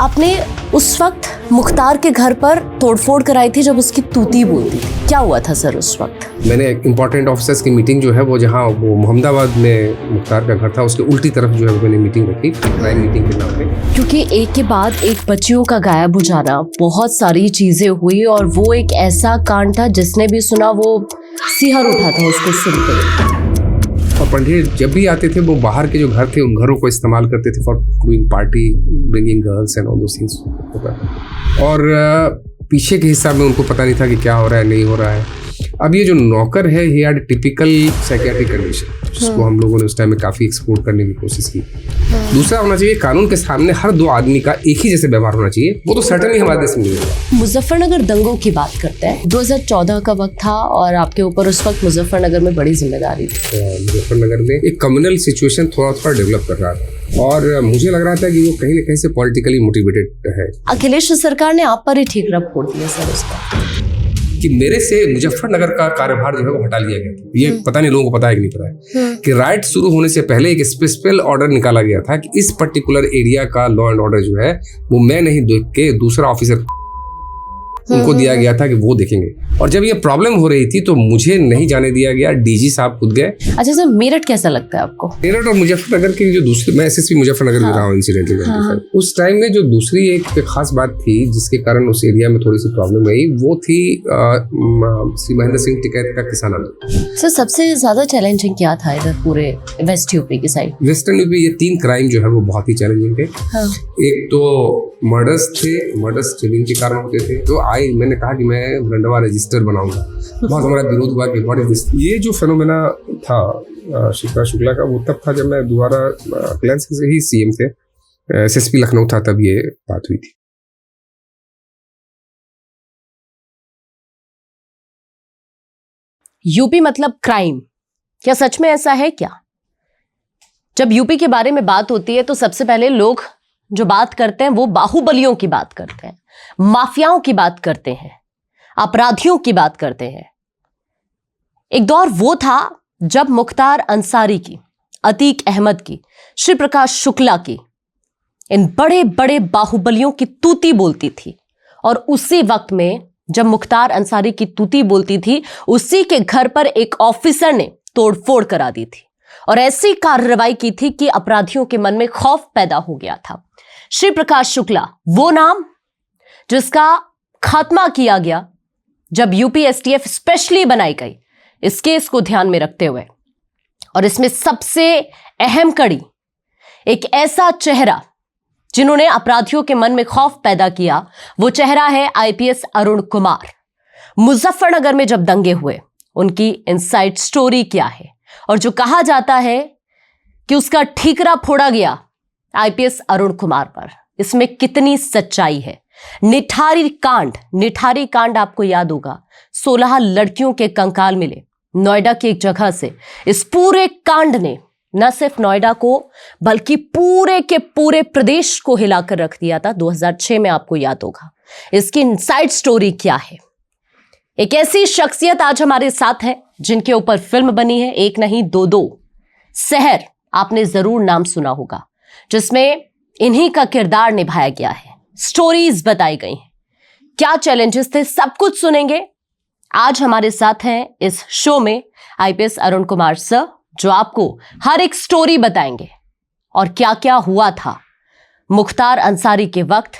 आपने उस वक्त मुख्तार के घर पर तोड़फोड़ कराई थी जब उसकी तूती बोलती थी, क्या हुआ था सर उस वक्त? मैंने इंपॉर्टेंट ऑफिसर्स की मीटिंग जो है वो जहाँ वो मोहम्मदाबाद में मुख्तार का घर था उसके उल्टी तरफ जो है मैंने मीटिंग रखी, क्राइम मीटिंग के नाम पे। क्योंकि एक के बाद एक बच्चियों का गायब हो जाना, बहुत सारी चीजें हुई और वो एक ऐसा कांड था जिसने भी सुना वो सिहर उठा था उसको सुनकर। और पंडित जब भी आते थे वो बाहर के जो घर थे उन घरों को इस्तेमाल करते थे for doing party, bringing girls and all those things. और पीछे के हिसाब में उनको पता नहीं था कि क्या हो रहा है नहीं हो रहा है। अब ये जो नौकर है he had typical psychiatric condition जिसको हम लोगों ने उस टाइम में काफ़ी एक्सप्लोर करने की कोशिश की। दूसरा होना चाहिए कानून के सामने हर दो आदमी का एक ही जैसे व्यवहार होना चाहिए, वो तो सर्टेनली हमारे देश में नहीं होगा। मुजफ्फरनगर दंगों की बात करते हैं, 2014 का वक्त था और आपके ऊपर उस वक्त मुजफ्फरनगर में बड़ी जिम्मेदारी थी। मुजफ्फरनगर में एक कम्युनल सिचुएशन थोड़ा थोड़ा डेवलप कर रहा था और मुझे लग रहा था कि वो कहीं ना कहीं से पॉलिटिकली मोटिवेटेड है। अखिलेश सरकार ने आप पर ही ठीक रब फोड़ दिया सर उसका कि मेरे से मुजफ्फरनगर का कार्यभार जो है वो हटा लिया गया था। ये पता नहीं लोगों को पता है कि नहीं पता है कि राइट शुरू होने से पहले एक स्पेशल ऑर्डर निकाला गया था कि इस पर्टिकुलर एरिया का लॉ एंड ऑर्डर जो है वो मैं नहीं देख के दूसरा ऑफिसर उनको दिया गया था कि वो देखेंगे। और जब ये प्रॉब्लम हो रही थी तो मुझे नहीं जाने दिया गया, डीजी साहब खुद गए। अच्छा सर, मेरठ कैसा लगता है आपको? मेरठ और मुजफ्फरनगर की जो दूसरी, मैं एसएसपी मुजफ्फरनगर में रहा हूँ इंसिडेंटली। उस टाइम में जो दूसरी एक खास बात थी जिसके कारण उस एरिया में थोड़ी सी प्रॉब्लम आई वो थी श्री महेंद्र सिंह टिकैत का किसान आंदोलन। सर सबसे ज्यादा चैलेंजिंग क्या था इधर पूरे वेस्ट यूपी की साइड? वेस्टर्न यूपी ये 3 क्राइम जो है वो बहुत ही चैलेंजिंग थे। एक तो मर्डर्स थे, मर्डर्स जमीन के कारण होते थे। तो मैंने कहा कि मैं रंडवा रजिस्टर बनाऊंगा, बहुत हमारा विरोध हुआ कि व्हाट इज दिस। ये जो फेनोमेना था शिप्रा शुक्ला का वो तब था जब मैं दोबारा क्लैंस से ही सीएम थे, एसएसपी लखनऊ था, तब ये बात हुई थी। यूपी मतलब क्राइम, क्या सच में ऐसा है क्या? जब यूपी के बारे में बात होती है तो सबसे पहले लोग जो बात करते हैं वो बाहुबलियों की बात करते हैं, माफियाओं की बात करते हैं, अपराधियों की बात करते हैं। एक दौर वो था जब मुख्तार अंसारी की, अतीक अहमद की, श्री प्रकाश शुक्ला की, इन बड़े बड़े बाहुबलियों की तूती बोलती थी। और उसी वक्त में जब मुख्तार अंसारी की तूती बोलती थी उसी के घर पर एक ऑफिसर ने तोड़फोड़ करा दी थी और ऐसी कार्रवाई की थी कि अपराधियों के मन में खौफ पैदा हो गया था। श्री प्रकाश शुक्ला वो नाम जिसका खात्मा किया गया जब यूपी एसटीएफ स्पेशली बनाई गई इस केस को ध्यान में रखते हुए। और इसमें सबसे अहम कड़ी, एक ऐसा चेहरा जिन्होंने अपराधियों के मन में खौफ पैदा किया, वो चेहरा है आईपीएस अरुण कुमार। मुजफ्फरनगर में जब दंगे हुए उनकी इनसाइड स्टोरी क्या है और जो कहा जाता है कि उसका ठीकरा फोड़ा गया आईपीएस अरुण कुमार पर, इसमें कितनी सच्चाई है? निठारी कांड आपको याद होगा, 16 लड़कियों के कंकाल मिले नोएडा की एक जगह से। इस पूरे कांड ने न सिर्फ नोएडा को बल्कि पूरे के पूरे प्रदेश को हिलाकर रख दिया था 2006 में, आपको याद होगा। इसकी इनसाइड स्टोरी क्या है? एक ऐसी शख्सियत आज हमारे साथ है जिनके ऊपर फिल्म बनी है, एक नहीं दो। सहर आपने जरूर नाम सुना होगा, जिसमें इन्हीं का किरदार निभाया गया है। स्टोरीज बताई गई हैं, क्या चैलेंजेस थे सब कुछ सुनेंगे। आज हमारे साथ हैं इस शो में आईपीएस अरुण कुमार सर, जो आपको हर एक स्टोरी बताएंगे और क्या क्या हुआ था मुख्तार अंसारी के वक्त,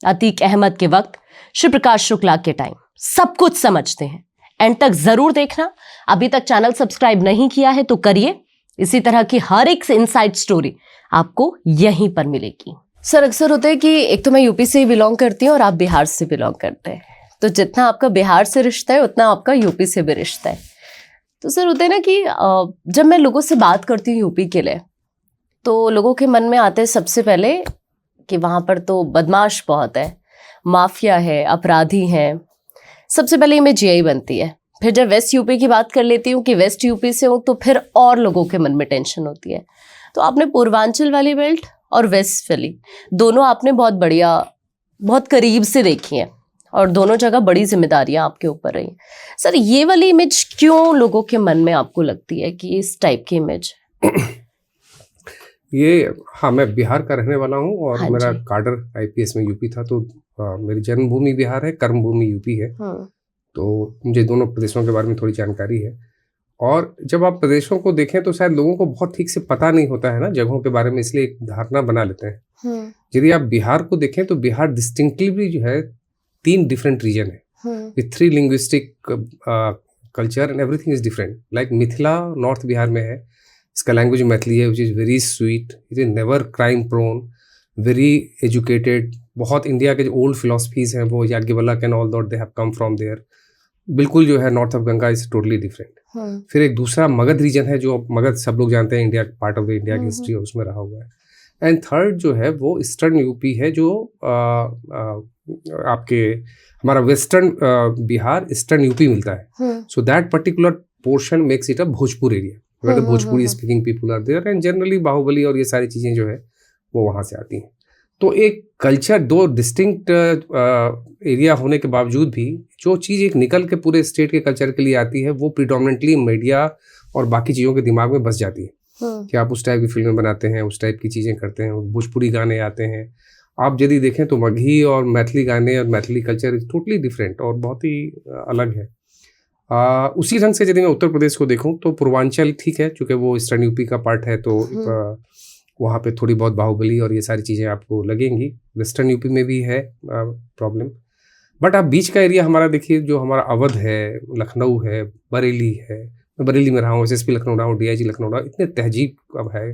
अतीक अहमद के वक्त, श्री प्रकाश शुक्ला के टाइम, सब कुछ समझते हैं। एंड तक जरूर देखना। अभी तक चैनल सब्सक्राइब नहीं किया है तो करिए, इसी तरह की हर एक इनसाइड स्टोरी आपको यहीं पर मिलेगी। सर अक्सर होता है कि एक तो मैं यूपी से ही बिलोंग करती हूँ और आप बिहार से बिलोंग करते हैं, तो जितना आपका बिहार से रिश्ता है उतना आपका यूपी से भी रिश्ता है। तो सर होता है ना कि जब मैं लोगों से बात करती हूँ यूपी के लिए तो लोगों के मन में आते हैं सबसे पहले कि वहाँ पर तो बदमाश बहुत है, माफिया है, अपराधी हैं, सबसे पहले इमेज यही बनती है। फिर जब वेस्ट यूपी की बात कर लेती हूँ कि वेस्ट यूपी से हूँ तो फिर और लोगों के मन में टेंशन होती है। तो आपने पूर्वांचल वाली बेल्ट और वेस्ट वाली दोनों आपने बहुत बढ़िया, बहुत करीब से देखी हैं और दोनों जगह बड़ी जिम्मेदारियां आपके ऊपर रही। सर ये वाली इमेज क्यों लोगों के मन में आपको लगती है कि इस टाइप की इमेज? ये हाँ, मैं बिहार का रहने वाला हूँ और हाँ मेरा जी। काडर आईपीएस में यूपी था, तो मेरी जन्मभूमि बिहार है, कर्मभूमि यूपी है। तो मुझे दोनों प्रदेशों के बारे में थोड़ी जानकारी है। और जब आप प्रदेशों को देखें तो शायद लोगों को बहुत ठीक से पता नहीं होता है ना जगहों के बारे में, इसलिए एक धारणा बना लेते हैं। यदि आप बिहार को देखें तो बिहार डिस्टिंक्टिवली जो है 3 डिफरेंट रीजन है with 3 linguistic culture and everything is different. Like Mithila north Bihar में है, इसका लैंग्वेज मैथिली है, which is very sweet, it is never crime prone, very educated. बहुत इंडिया के जो ओल्ड फिलोसफीज हैं वो Yajnavalkya and all that they have come from there. बिल्कुल जो है north of Ganga is totally different. फिर एक दूसरा मगध रीजन है, जो मगध सब लोग जानते हैं, India part of the India की हिस्ट्री उसमें रहा हुआ है। एंड थर्ड जो है वो ईस्टर्न यूपी है, जो आपके हमारा वेस्टर्न बिहार ईस्टर्न यूपी मिलता है। So that particular portion makes it a Bhojpur area, where the Bhojpuri speaking people are there, and generally बाहुबली और ये सारी चीज़ें जो है वो वहाँ से आती हैं। तो एक कल्चर, 2 डिस्टिंक्ट एरिया होने के बावजूद भी जो चीज़ एक निकल के पूरे स्टेट के कल्चर के लिए आती है वो प्रिडोमिनेंटली मीडिया और बाकी चीज़ों के दिमाग में बस जाती है कि आप उस टाइप की फिल्में बनाते हैं, उस टाइप की चीज़ें करते हैं, भोजपुरी गाने आते हैं। आप यदि देखें तो मगही और मैथिली गाने और Maithili culture is totally different और बहुत ही अलग है। उसी ढंग से यदि मैं उत्तर प्रदेश को देखूं तो पूर्वांचल ठीक है, चूँकि वो ईस्टर्न यूपी का पार्ट है, तो वहाँ पे थोड़ी बहुत बाहुबली और ये सारी चीज़ें आपको लगेंगी। वेस्टर्न यूपी में भी है प्रॉब्लम, बट आप बीच का एरिया हमारा देखिए, जो हमारा अवध है, लखनऊ है, बरेली है। मैं बरेली में रहा हूँ, एसएसपी लखनऊ रहा हूँ, डीआईजी लखनऊ रहा हूँ। इतने तहजीब अब है,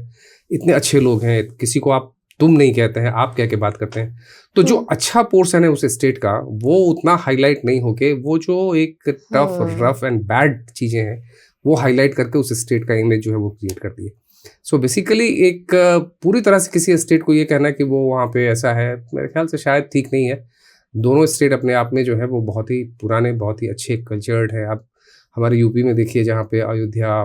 इतने अच्छे लोग हैं, किसी को आप तुम नहीं कहते हैं, आप कह के बात करते हैं। तो जो अच्छा पोर्शन है उस स्टेट का वो उतना हाईलाइट नहीं होके, वो जो एक टफ रफ एंड बैड चीज़ें हैं वो हाईलाइट करके उस स्टेट का इमेज जो है वो क्रिएट करती है। सो बेसिकली एक पूरी तरह से किसी स्टेट को ये कहना कि वो वहाँ पे ऐसा है, मेरे ख्याल से शायद ठीक नहीं है। दोनों स्टेट अपने आप में जो है वो बहुत ही पुराने, बहुत ही अच्छे कल्चर्ड है। आप हमारे यूपी में देखिए, जहाँ पे अयोध्या,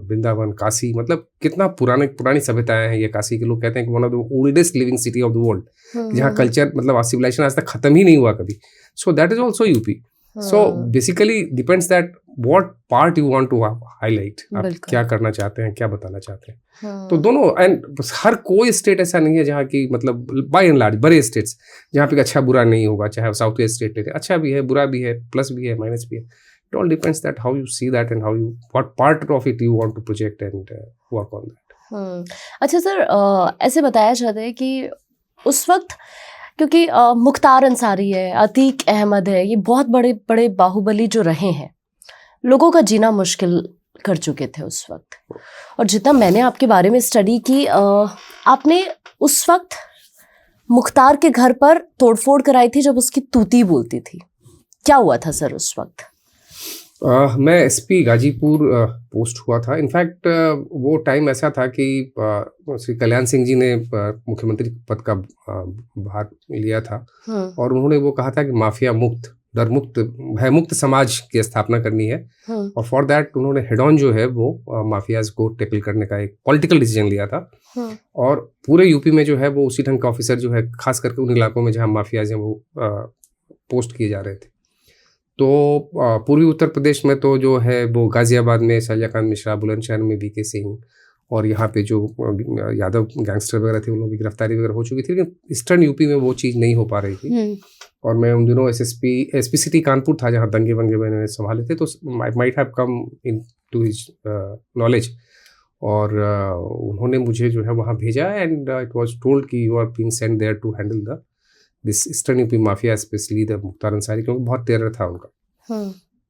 वृंदावन, काशी, मतलब कितना पुरानी सभ्यताएं हैं ये। काशी के लोग कहते हैं कि one of the oldest living city of the world, जहाँ कल्चर मतलब सिविलाइजेशन आज तक खत्म ही नहीं हुआ कभी। So that is also UP. So basically depends that what part you want to highlight, आप क्या करना चाहते हैं, क्या बताना चाहते हैं। तो दोनों, एंड हर कोई स्टेट ऐसा नहीं है जहाँ की मतलब बाय एंड लार्ज बड़े स्टेट्स जहाँ पे अच्छा बुरा नहीं होगा, चाहे साउथ वेस्ट स्टेट लेते, अच्छा भी है, बुरा भी है, प्लस भी है, माइनस भी है। It all depends that how you see that and what part of it you want to project and work on that. अच्छा सर, ऐसे बताया जाता है कि उस वक्त क्योंकि मुख्तार अंसारी है, अतीक अहमद है, ये बहुत बड़े बड़े बाहुबली जो रहे हैं, लोगों का जीना मुश्किल कर चुके थे उस वक्त। और जितना मैंने आपके बारे में स्टडी की, आपने उस वक्त मुख्तार के घर पर तोड़फोड़ कराई थी जब उसकी तूती बोलती थी। क्या हुआ था सर उस वक्त? मैं एसपी गाजीपुर पोस्ट हुआ था। इनफैक्ट वो टाइम ऐसा था कि श्री कल्याण सिंह जी ने मुख्यमंत्री पद का भार लिया था और उन्होंने वो कहा था कि माफिया मुक्त, डर मुक्त, भय मुक्त समाज की स्थापना करनी है। और फॉर दैट उन्होंने हेड ऑन जो है वो माफियाज को टैकल करने का एक पॉलिटिकल डिसीजन लिया था। और पूरे यूपी में जो है वो उसी ढंग का ऑफिसर जो है, खास करके उन इलाकों में जहाँ माफियाज हैं वो पोस्ट किए जा रहे थे। तो पूर्वी उत्तर प्रदेश में तो जो है वो गाजियाबाद में शैलजाकांत मिश्रा, बुलंदशहर में वीके सिंह, और यहाँ पे जो यादव गैंगस्टर वगैरह थे उन लोगों की गिरफ्तारी वगैरह हो चुकी थी, लेकिन ईस्टर्न यूपी में वो चीज़ नहीं हो पा रही थी। और मैं उन दिनों एसपी सिटी कानपुर था जहाँ दंगे वंगे मैंने संभाले थे, तो might have come into his knowledge. और उन्होंने मुझे जो है वहाँ भेजा एंड इट वॉज टोल्ड कि you are being sent there to handle the this eastern UP mafia, specially the Mukhtar Ansari, क्योंकि बहुत टेरर था उनका।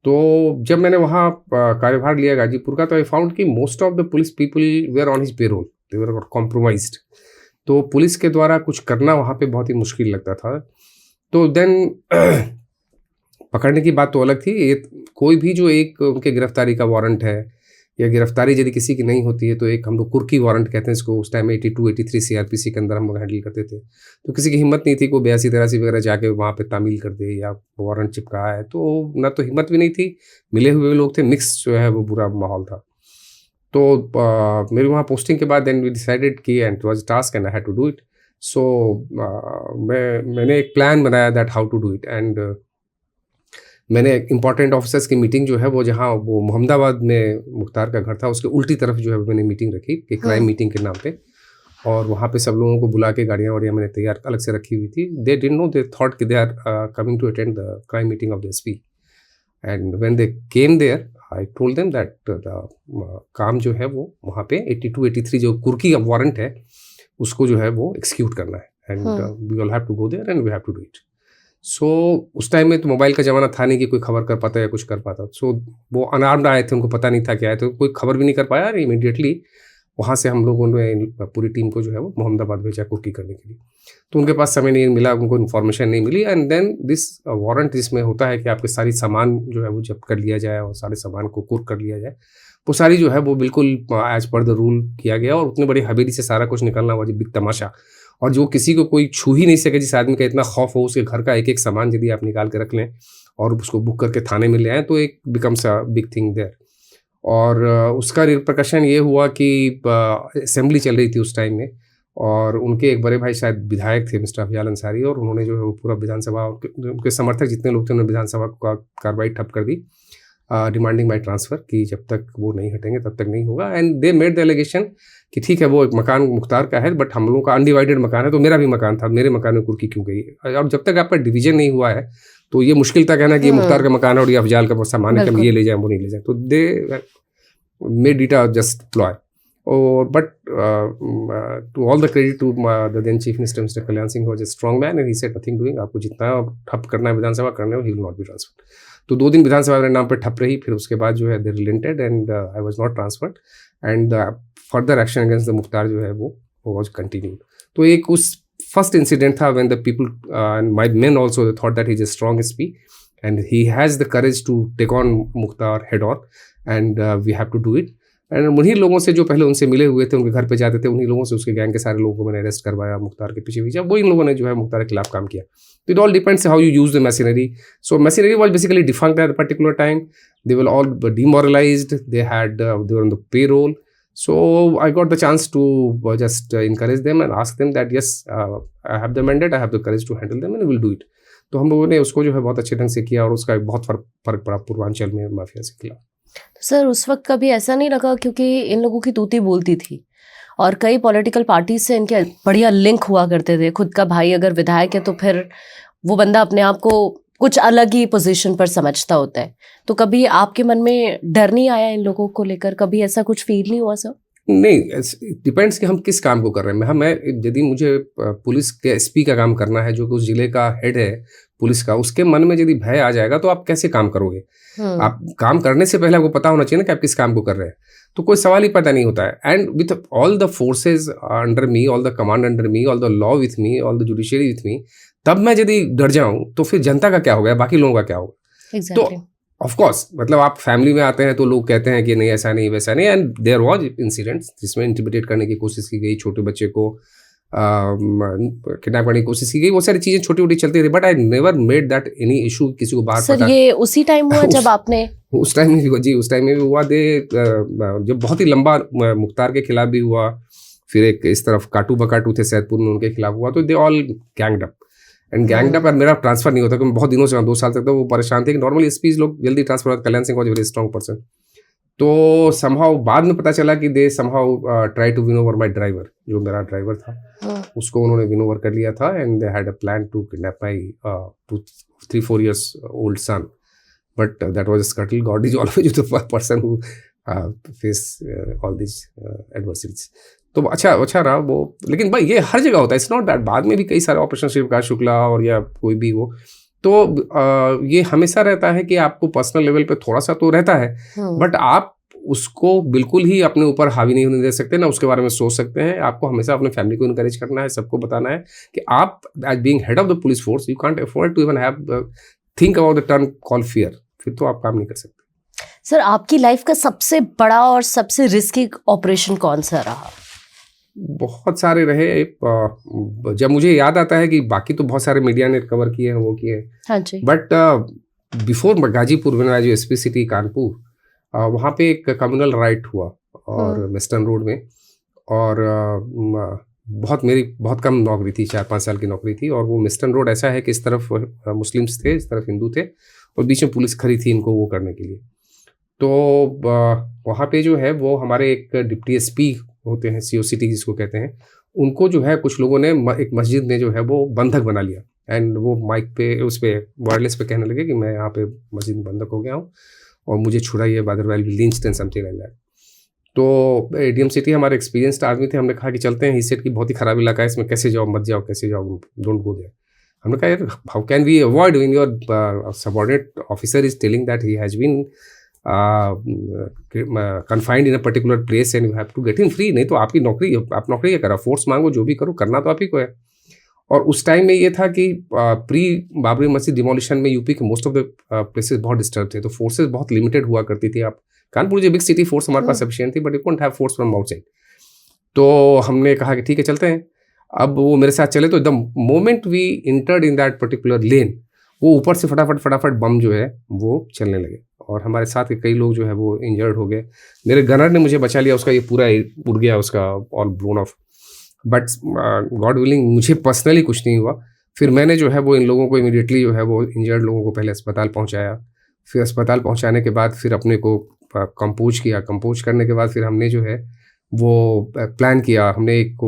तो जब मैंने वहाँ कार्यभार लिया गाजीपुर का, तो आई फाउंड कि most of the police people were on his payroll, they were compromised. तो पुलिस के द्वारा कुछ करना वहाँ पे बहुत ही मुश्किल लगता था। तो देन पकड़ने की बात तो अलग थी, कोई भी जो एक उनके गिरफ्तारी का वारंट है या गिरफ्तारी यदि किसी की नहीं होती है तो एक हम लोग कुर्की वारंट कहते हैं इसको, उस टाइम 82-83 सीआरपीसी के अंदर हम लोग हैंडल करते थे। तो किसी की हिम्मत नहीं थी कोई 82-83 वगैरह जाके वहाँ पे तामील कर दे या वारंट चिपका है, तो ना तो हिम्मत भी नहीं थी, मिले हुए लोग थे, मिक्स जो है वो बुरा माहौल था। तो मेरी वहाँ पोस्टिंग के बाद देन वी डिसाइडेड कि and it was task and I had to do it. So मैंने एक प्लान बनाया that how to do it, and मैंने इंपॉर्टेंट ऑफिसर्स की मीटिंग जो है वो जहाँ वो मोहम्मदाबाद में मुख्तार का घर था उसके उल्टी तरफ जो है मैंने मीटिंग रखी कि क्राइम मीटिंग के नाम पे। और वहाँ पे सब लोगों को बुला के गाड़ियाँ वाड़ियाँ मैंने तैयार अलग से रखी हुई थी. They didn't know, they thought कि they are coming to attend the crime meeting of the SP. And when they came there I told them that काम जो है वो वहाँ पे 82-83 जो कुर्की वारंट है उसको जो है वो एक्सिक्यूट करना है. And we all have to go there and we have to do it. So उस टाइम में तो मोबाइल का ज़माना था नहीं कि कोई खबर कर पाता या कुछ कर पाता. सो वो अनआर्म्ड आए थे, उनको पता नहीं था क्या है, तो कोई खबर भी नहीं कर पाया. इमीडिएटली वहाँ से हम लोगों ने पूरी टीम को जो है वो मोहम्मदाबाद भेजा कुर्की करने के लिए. तो उनके पास समय नहीं मिला, उनको इन्फॉर्मेशन नहीं मिली. एंड देन दिस वारंट जिसमें होता है कि आपके सारी सामान जो है वो जब्त कर लिया जाए और सारे सामान को कुर्क कर लिया जाए, वो सारी जो है वो बिल्कुल एज पर द रूल किया गया. और उतनी बड़ी हवेली से सारा कुछ निकलना हुआ बिग तमाशा, और जो किसी को कोई छू ही नहीं सके, जिस आदमी का इतना खौफ हो, उसके घर का एक एक सामान यदि आप निकाल के रख लें और उसको बुक करके थाने में ले आएँ तो एक becomes a big thing there. और उसका रिप्रकशन ये हुआ कि असेंबली चल रही थी उस टाइम में, और उनके एक बड़े भाई शायद विधायक थे मिस्टर अफजाल अंसारी, और उन्होंने जो है वो पूरा विधानसभा, उनके समर्थक जितने लोग थे उन्होंने विधानसभा का कार्रवाई ठप कर दी, डिमांडिंग बाय ट्रांसफ़र कि जब तक वो नहीं हटेंगे तब तक नहीं होगा. And they made the allegation कि ठीक है वो एक मकान मुख्तार का है, बट हम लोगों का अनडिवाइडेड मकान है, तो मेरा भी मकान था, मेरे मकान में कुर्की क्यों गई. और जब तक आपका डिवीजन नहीं हुआ है तो ये मुश्किल था कहना कि ये मुख्तार का मकान है और ये अफजाल का सामान है कि हम ये ले जाएं वो नहीं ले जाएं. तो they made it a just ploy. और but to all the credit to the then chief minister mister Kalyan Singh was a strong man and he said nothing doing. आपको जितना ठप करना है विधानसभा करने हो, he will not be transferred. तो 2 दिन विधानसभा मेरे नाम पे ठप रही. फिर उसके बाद जो है they relented and I was not transferred and further action against the Mukhtar जो है वो वाज कंटिन्यूड. तो एक उस फर्स्ट इंसिडेंट था when the people and my men also thought that he is a strong SP and he has the courage to take on Mukhtar head on and we have to do it. And उन्हीं लोगों से जो पहले उनसे मिले हुए थे, उनके घर पे जाते थे, उन्हीं लोगों से उसके गैंग के सारे लोगों को मैंने अरेस्ट करवाया मुख्तार के पीछे. वो इन लोगों ने जो है मुख्तार के खिलाफ काम किया. तो it all depends how you use the machinery. So machinery was basically defunct at the particular time. They were all demoralised. They were on the payroll. So I got the chance to just encourage them and ask them that yes, I have the mandate, I have the courage to handle them and we will do it. तो हम लोगों ने उसको जो है बहुत अच्छे ढंग से किया और उसका एक बहुत फर्क पड़ा पूर्वांचल में माफिया से खिलाफ. सर उस वक्त कभी ऐसा नहीं लगा, क्योंकि इन लोगों की तूती बोलती थी और कई पॉलिटिकल पार्टीज से इनके बढ़िया लिंक हुआ करते थे, खुद का भाई अगर विधायक है तो फिर वो बंदा अपने आप को कुछ अलग ही पोजीशन पर समझता होता है, तो कभी आपके मन में डर नहीं आया इन लोगों को लेकर? कभी ऐसा कुछ फील नहीं हुआ सर? नहीं, डिपेंड्स कि हम किस काम को कर रहे हैं. मैं यदि मुझे पुलिस के एसपी का काम करना है जो कि उस जिले का हेड है पुलिस का, उसके मन में यदि भय आ जाएगा तो आप कैसे काम करोगे? आप काम करने से पहले आपको पता होना चाहिए ना कि आप किस काम को कर रहे हैं, तो कोई सवाल ही पता नहीं होता है. And with all the forces under me, all the command under me, all the law with me, all the judiciary with me, तब मैं यदि डर जाऊं तो फिर जनता का क्या होगा, बाकी लोगों का क्या होगा? Exactly. तो ऑफ कोर्स मतलब आप फैमिली में आते हैं तो लोग कहते हैं कि नहीं ऐसा नहीं वैसा नहीं. एंड देयर वाज इंसिडेंट्स जिसमें इंटिमिडेट करने की कोशिश की गई, छोटे बच्चे को किडनैप करने की कोशिश की गई, वो सारी चीजें छोटी छोटी चलती रही. But I never made that any issue. किसी को बाहर सर ये उसी टाइम हुआ जब आपने उस टाइम में जी उस टाइम में भी हुआ. जब बहुत ही लंबा मुख्तार के खिलाफ भी हुआ, फिर एक इस तरफ काटू बकाटू थे सैदपुर में, उनके खिलाफ हुआ. तो they all ganged up and ganged up. और मेरा ट्रांसफर नहीं होता क्योंकि बहुत दिनों से 2 साल तक तो वो परेशान थे कि नॉर्मली एसपीज लोग जल्दी ट्रांसफर होते. Kalyan Singh was very strong person. तो समहाउ बाद में पता चला कि they somehow try to win over my driver, जो मेरा ड्राइवर था उसको उन्होंने विन ओवर कर लिया था. And they had a plan to kidnap my 3-4 years old son, but that was a scuttle. God is always the person who face all these adversities. तो अच्छा रहा वो. लेकिन भाई ये हर जगह होता है, इट्स नॉट दैट. बाद में भी कई सारे ऑपरेशन श्री प्रकाश शुक्ला और या कोई भी हो, तो ये हमेशा रहता है कि आपको पर्सनल लेवल पे थोड़ा सा तो रहता है, बट आप उसको बिल्कुल ही अपने ऊपर हावी नहीं होने दे सकते ना, उसके बारे में सोच सकते हैं. आपको हमेशा अपने फैमिली को इनकरेज करना है, सबको बताना है कि आप as being head of the police force you can't afford to even have think about the term call fear. फिर तो आप काम नहीं कर सकते. सर आपकी लाइफ का सबसे बड़ा और सबसे रिस्की ऑपरेशन कौन सा रहा? बहुत सारे रहे. जब मुझे याद आता है कि बाकी तो बहुत सारे मीडिया ने कवर किए हैं, वो किए. हाँ जी. बट बिफोर गाजीपुर में जो एसपी सिटी कानपुर, वहाँ पे एक कम्युनल राइट हुआ और वेस्टर्न रोड में. और मेरी बहुत कम नौकरी थी, 4-5 साल की नौकरी थी. और वो वेस्टर्न रोड ऐसा है कि इस तरफ मुस्लिम्स थे, इस तरफ हिंदू थे, और बीच में पुलिस खड़ी थी इनको वो करने के लिए. तो वहाँ पे जो है वो हमारे एक डिप्टी एसपी होते हैं, COCT जिसको कहते हैं, उनको जो है कुछ लोगों ने एक मस्जिद में जो है वो बंधक बना लिया, एंड वो माइक पे उस पर वायरलेस पे कहने लगे कि मैं यहाँ पे मस्जिद में बंधक हो गया हूँ और मुझे छुड़ाइए, otherwise lynched and something like that. तो एडीएम सिटी हमारे एक्सपीरियंस्ड आदमी थे, हमने कहा कि चलते हैं, ही सेड कि बहुत ही ख़राब इलाका है, इसमें कैसे जाओ, मत जाओ, कैसे जाओ, डोंट गो देयर। हमने कहा यार how can we avoid when your subordinate officer is telling that he has been confined in a particular place and you have to get him free, नहीं तो आपकी नौकरी, आप नौकरी क्या करो, फोर्स मांगो, जो भी करो, करना तो आप ही को है। और उस टाइम में ये था कि प्री बाबरी मस्जिद डिमोलिशन में यूपी के मोस्ट ऑफ द प्लेसेस बहुत डिस्टर्ब थे, तो फोर्सेस बहुत लिमिटेड हुआ करती थी। आप कानपुर जो बिग सिटी, फोर्स हमारे पास सफिशिएंट थी, but you can't have force from outside. तो हमने कहा कि ठीक है चलते हैं। अब वो मेरे साथ चले, तो the moment we entered in that particular lane, वो ऊपर से फटाफट बम जो है वो चलने लगे और हमारे साथ के कई लोग जो है वो इंजर्ड हो गए। मेरे गनर ने मुझे बचा लिया, उसका ये पूरा उड़ गया, उसका all blown of, but God willing मुझे पर्सनली कुछ नहीं हुआ। फिर मैंने जो है वो इन लोगों को इमीडिएटली जो है वो इंजर्ड लोगों को पहले अस्पताल पहुंचाया, फिर अस्पताल पहुंचाने के बाद फिर अपने को कंपोज किया। कंपोज करने के बाद फिर हमने जो है वो प्लान किया, हमने एक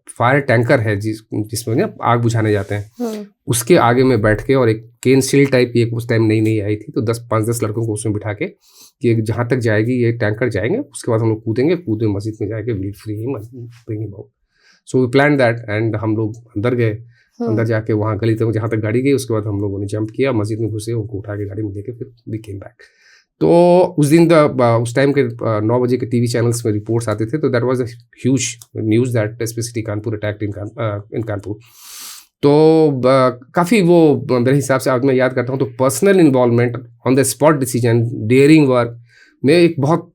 फायर टैंकर है जिसमें ना आग बुझाने जाते हैं, उसके आगे में बैठ के, और एक केन शील्ड टाइप की एक उस टाइम नई आई थी, तो 5-10 लड़कों को उसमें बिठा के कि जहाँ तक जाएगी ये टैंकर जाएंगे, उसके बाद हम लोग कूदे मस्जिद में जाके bleed free bring him out. So we plan that and हम लोग अंदर गए, अंदर जाके वहाँ गली तक जहाँ तक गाड़ी गई, उसके बाद हम लोगों ने जंप किया, मस्जिद में घुसे, उनको उठा के गाड़ी में लेके फिर वी केम बैक। तो उस दिन उस टाइम के 9 बजे के टीवी चैनल्स में रिपोर्ट्स आते थे, तो that was a huge news that SP city Kanpur attacked in Kanpur. तो काफ़ी वो मेरे हिसाब से आज मैं याद करता हूँ, तो personal involvement on the spot decision, daring work में एक बहुत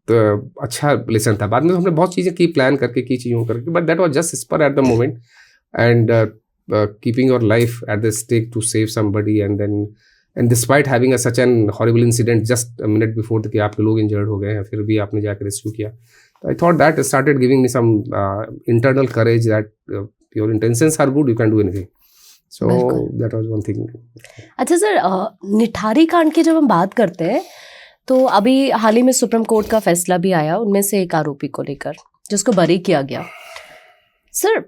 अच्छा लेसन था। बाद में तो हमने बहुत चीज़ें की, प्लान करके की, चीज़ों करके, but that was just spur at the moment and keeping your life at the stake to save somebody, and despite having a such an horrible incident just a minute before कि आपके लोग injured हो गए हैं, फिर भी आपने जाकर रेस्क्यू किया। तो I thought that started giving me some internal courage that your intentions are good, you can do anything. So that was one thing. अच्छा सर, निठारी कांड की जब हम बात करते हैं, तो अभी हाल ही में सुप्रीम कोर्ट का फैसला भी आया उनमें से एक आरोपी को लेकर, जिसको बरी किया गया। सर,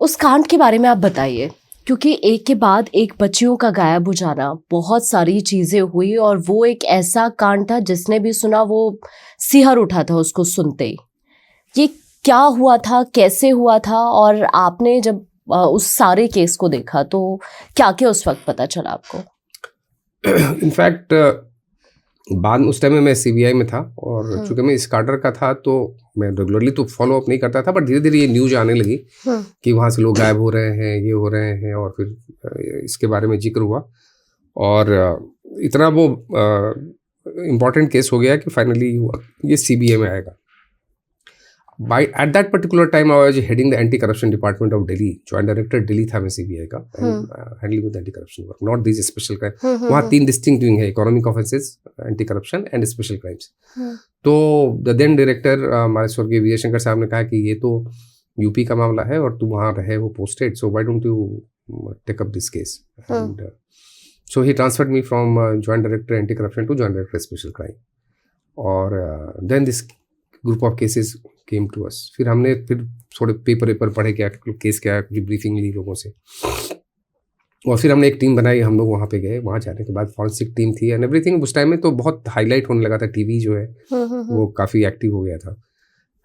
उस कांड के बारे में आप बताइए, क्योंकि एक के बाद एक बच्चियों का गायब हो जाना, बहुत सारी चीजें हुई, और वो एक ऐसा कांड था जिसने भी सुना वो सिहर उठा था उसको सुनते ही। ये क्या हुआ था, कैसे हुआ था, और आपने जब उस सारे केस को देखा तो क्या क्या उस वक्त पता चला आपको? इनफैक्ट बाद में उस टाइम में मैं सीबीआई में था, और चूंकि मैं इस कार्टर का था तो मैं रेगुलरली तो फॉलो अप नहीं करता था, बट धीरे धीरे ये न्यूज आने लगी कि वहाँ से लोग गायब हो रहे हैं, ये हो रहे हैं, और फिर इसके बारे में जिक्र हुआ, और इतना वो इम्पोर्टेंट केस हो गया कि फाइनली ये सीबीआई में आएगा। At that particular time, I was heading the anti-corruption department of Delhi. Joint director Delhi था मैं CBI का, handling with anti-corruption work, not these special crimes. वहाँ 3 distinct wing है, economic offenses, anti-corruption and special crimes. तो the then director हमारे स्वर्गीय विजय शंकर साहब ने कहा कि ये तो यूपी का मामला है और तू वहाँ रहे हो posted, so why don't you take up this case? And so he transferred me from joint director anti-corruption to joint director special crime. और then this group of cases came to us. फिर हमने थोड़े paper पढ़े, क्या case क्या है, कुछ briefing ली लोगों से, और फिर हमने एक टीम बनाई, हम लोग वहाँ पे गए। वहाँ जाने के बाद फॉरेंसिक टीम थी एंड एवरीथिंग। उस टाइम में तो बहुत हाईलाइट होने लगा था, टीवी जो है वो काफ़ी एक्टिव हो गया था।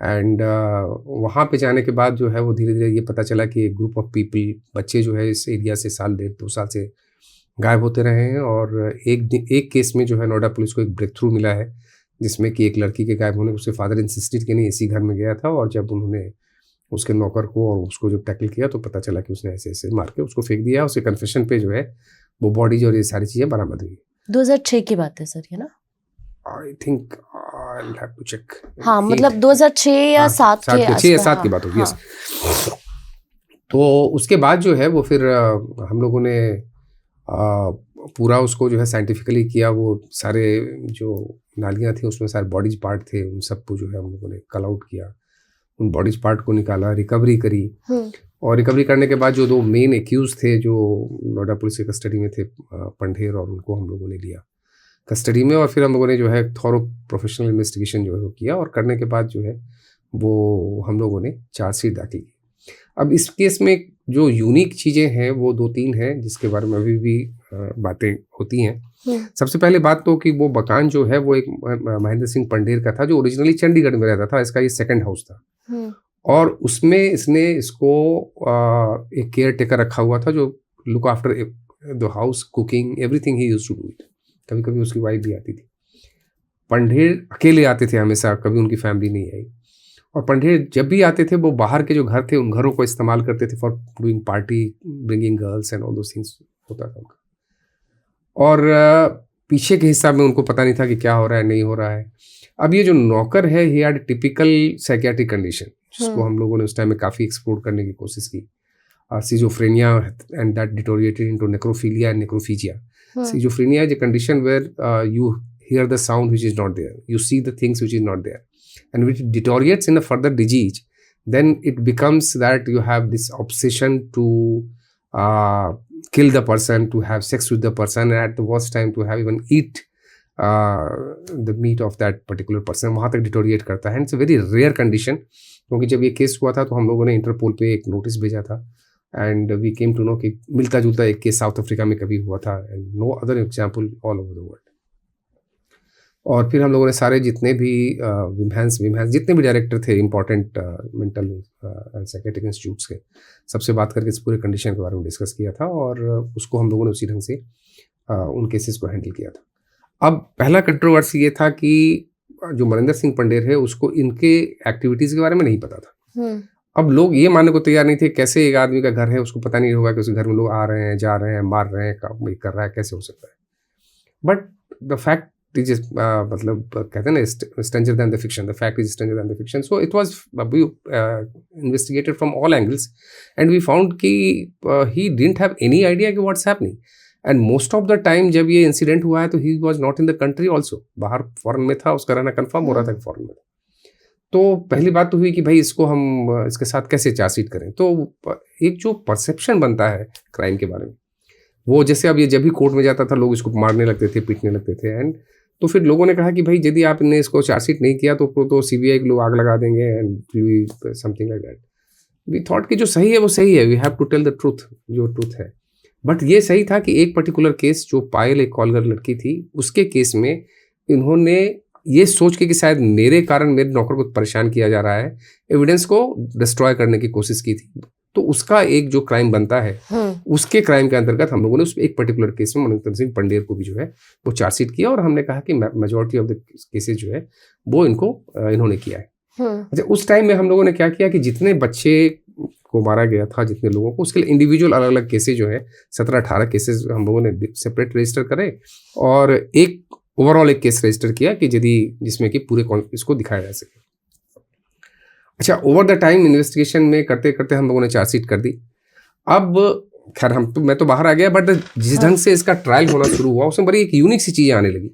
एंड वहाँ पे जाने के बाद जो है वो धीरे धीरे ये पता चला कि एक ग्रुप ऑफ पीपल, बच्चे जो है इस एरिया से 1.5-2 साल से गायब होते रहे हैं। और एक केस में जो है नोएडा पुलिस को एक ब्रेक थ्रू मिला है, जिसमें कि एक लड़की के गायब होने, उसके फादर इंसिस्टेड कि नहीं इसी घर में गया था, और जब उन्होंने उसके नौकर को और उसको जब टैकल किया तो पता चला कि उसने ऐसे ऐसे मार के उसको फेंक दिया। उसके कन्फेशन पे जो है वो बॉडीज और ये सारी चीज़ें बरामद हुई। 2006 की बात है सर, ये ना? I think I will have to check. हाँ, मतलब 2006 या 7 की बात होगी। तो उसके बाद जो है वो फिर हम लोगों ने पूरा उसको जो है साइंटिफिकली किया। वो सारे जो नालियाँ थी उसमें सारे बॉडीज पार्ट थे, उन सबको जो है हम लोगों ने कल आउट किया, उन बॉडीज पार्ट को निकाला, रिकवरी करी। और रिकवरी करने के बाद जो 2 मेन एक्यूज थे जो नोएडा पुलिस के कस्टडी में थे, पंढेर, और उनको हम लोगों ने लिया कस्टडी में। और फिर हम लोगों ने जो है थॉरो प्रोफेशनल इन्वेस्टिगेशन जो है वो किया, और करने के बाद जो है वो हम लोगों ने चार्जशीट दाखिल की। अब इस केस में जो यूनिक चीज़ें हैं वो 2-3 हैं जिसके बारे में अभी भी बातें होती हैं। सबसे पहले बात तो कि वो मकान जो है वो एक महेंद्र सिंह पंडेर का था जो ओरिजिनली चंडीगढ़ में रहता था। इसका ये सेकंड हाउस था और उसमें इसने इसको एक केयर टेकर रखा हुआ था जो look after the house, cooking, everything he used to do it. कभी कभी उसकी वाइफ भी आती थी। पंडेर अकेले आते थे हमेशा, कभी उनकी फैमिली नहीं आई। और पंडेर जब भी आते थे वो बाहर के जो घर थे उन घरों को इस्तेमाल करते थे for doing party, bringing girls and all those things होता था उनका। और पीछे के हिसाब में उनको पता नहीं था कि क्या हो रहा है, नहीं हो रहा है। अब ये जो नौकर है he had typical psychiatric condition जिसको हम लोगों ने उस टाइम में काफ़ी एक्सप्लोर करने की कोशिश की। Schizophrenia and that deteriorated into necrophilia and necrophagia. Schizophrenia is a condition where you hear the sound which is not there, you see the things which is not there, and which deteriorates in a further disease. Then it becomes that you have this obsession to kill the person, to have sex with the person, and at the worst time to have even eat the meat of that particular person. वहाँ तक deteriorate करता है। It's a very rare condition, क्योंकि जब ये case हुआ था तो हम लोगों ने इंटरपोल पे एक नोटिस भेजा था and we came to know कि मिलता जुलता एक केस साउथ अफ्रीका में कभी हुआ था and no other example all over the world. और फिर हम लोगों ने सारे जितने भी विम्हांस जितने भी डायरेक्टर थे important mental and psychiatric institutes के, सबसे बात करके इस पूरे कंडीशन के बारे में डिस्कस किया था और उसको हम लोगों ने उसी ढंग से उन केसेस को हैंडल किया था। अब पहला कंट्रोवर्सी ये था कि जो महेंद्र सिंह पंडेर है उसको इनके एक्टिविटीज़ के बारे में नहीं पता था। अब लोग ये मानने को तैयार नहीं थे कैसे एक आदमी का घर है उसको पता नहीं होगा कि उसके घर में लोग आ रहे हैं, जा रहे हैं, मार रहे हैं, काम कर रहा है, कैसे हो सकता है। बट द फैक्ट मतलब कहते हैं ना stranger than the fiction, the fact is stranger than the fiction. So it was we investigated from all angles and we found कि he didn't have any idea कि what's happening and most of the time जब ये incident हुआ है तो he was not in the country also, बाहर foreign में था, उसका रहना कंफर्म हो रहा था कि फॉरेन में था। तो पहली बात तो हुई कि भाई इसको हम इसके साथ कैसे चार्जशीट करें। तो एक जो परसेप्शन बनता है क्राइम के बारे में वो जैसे अब ये जब भी कोर्ट में जाता था लोग इसको मारने लगते थे, पीटने लगते थे एंड तो फिर लोगों ने कहा कि भाई यदि आपने इसको चार्जशीट नहीं किया तो सीबीआई के लोग आग लगा देंगे and something like that. We thought कि जो सही है वो सही है, we have to tell the truth, जो ट्रूथ है। बट ये सही था कि एक पर्टिकुलर केस जो पायल एक कॉलगर लड़की थी उसके केस में इन्होंने ये सोच के कि शायद मेरे कारण मेरे नौकर को परेशान किया जा रहा है, एविडेंस को डिस्ट्रॉय करने की कोशिश की थी। तो उसका एक जो क्राइम बनता है उसके क्राइम के अंतर्गत हम लोगों ने उस एक पर्टिकुलर केस में महेंद्र सिंह पंडेर को भी जो है वो चार्जशीट किया और हमने कहा कि मेजॉरिटी ऑफ द केसेस जो है वो इन्होंने किया है। अच्छा, उस टाइम में हम लोगों ने क्या किया कि जितने बच्चे को मारा गया था, जितने लोगों को, उसके लिए इंडिविजुअल अलग अलग केसेज जो है 17-18 केसेस हम लोगों ने सेपरेट रजिस्टर करे और एक ओवरऑल एक केस रजिस्टर किया कि यदि जिसमें कि पूरे इसको दिखाया जा सके। अच्छा, ओवर द टाइम इन्वेस्टिगेशन में करते करते हम लोगों ने चार्जशीट कर दी। अब खैर मैं तो बाहर आ गया, बट जिस ढंग से इसका ट्रायल होना शुरू हुआ उसमें बड़ी एक यूनिक सी चीज़ें आने लगी।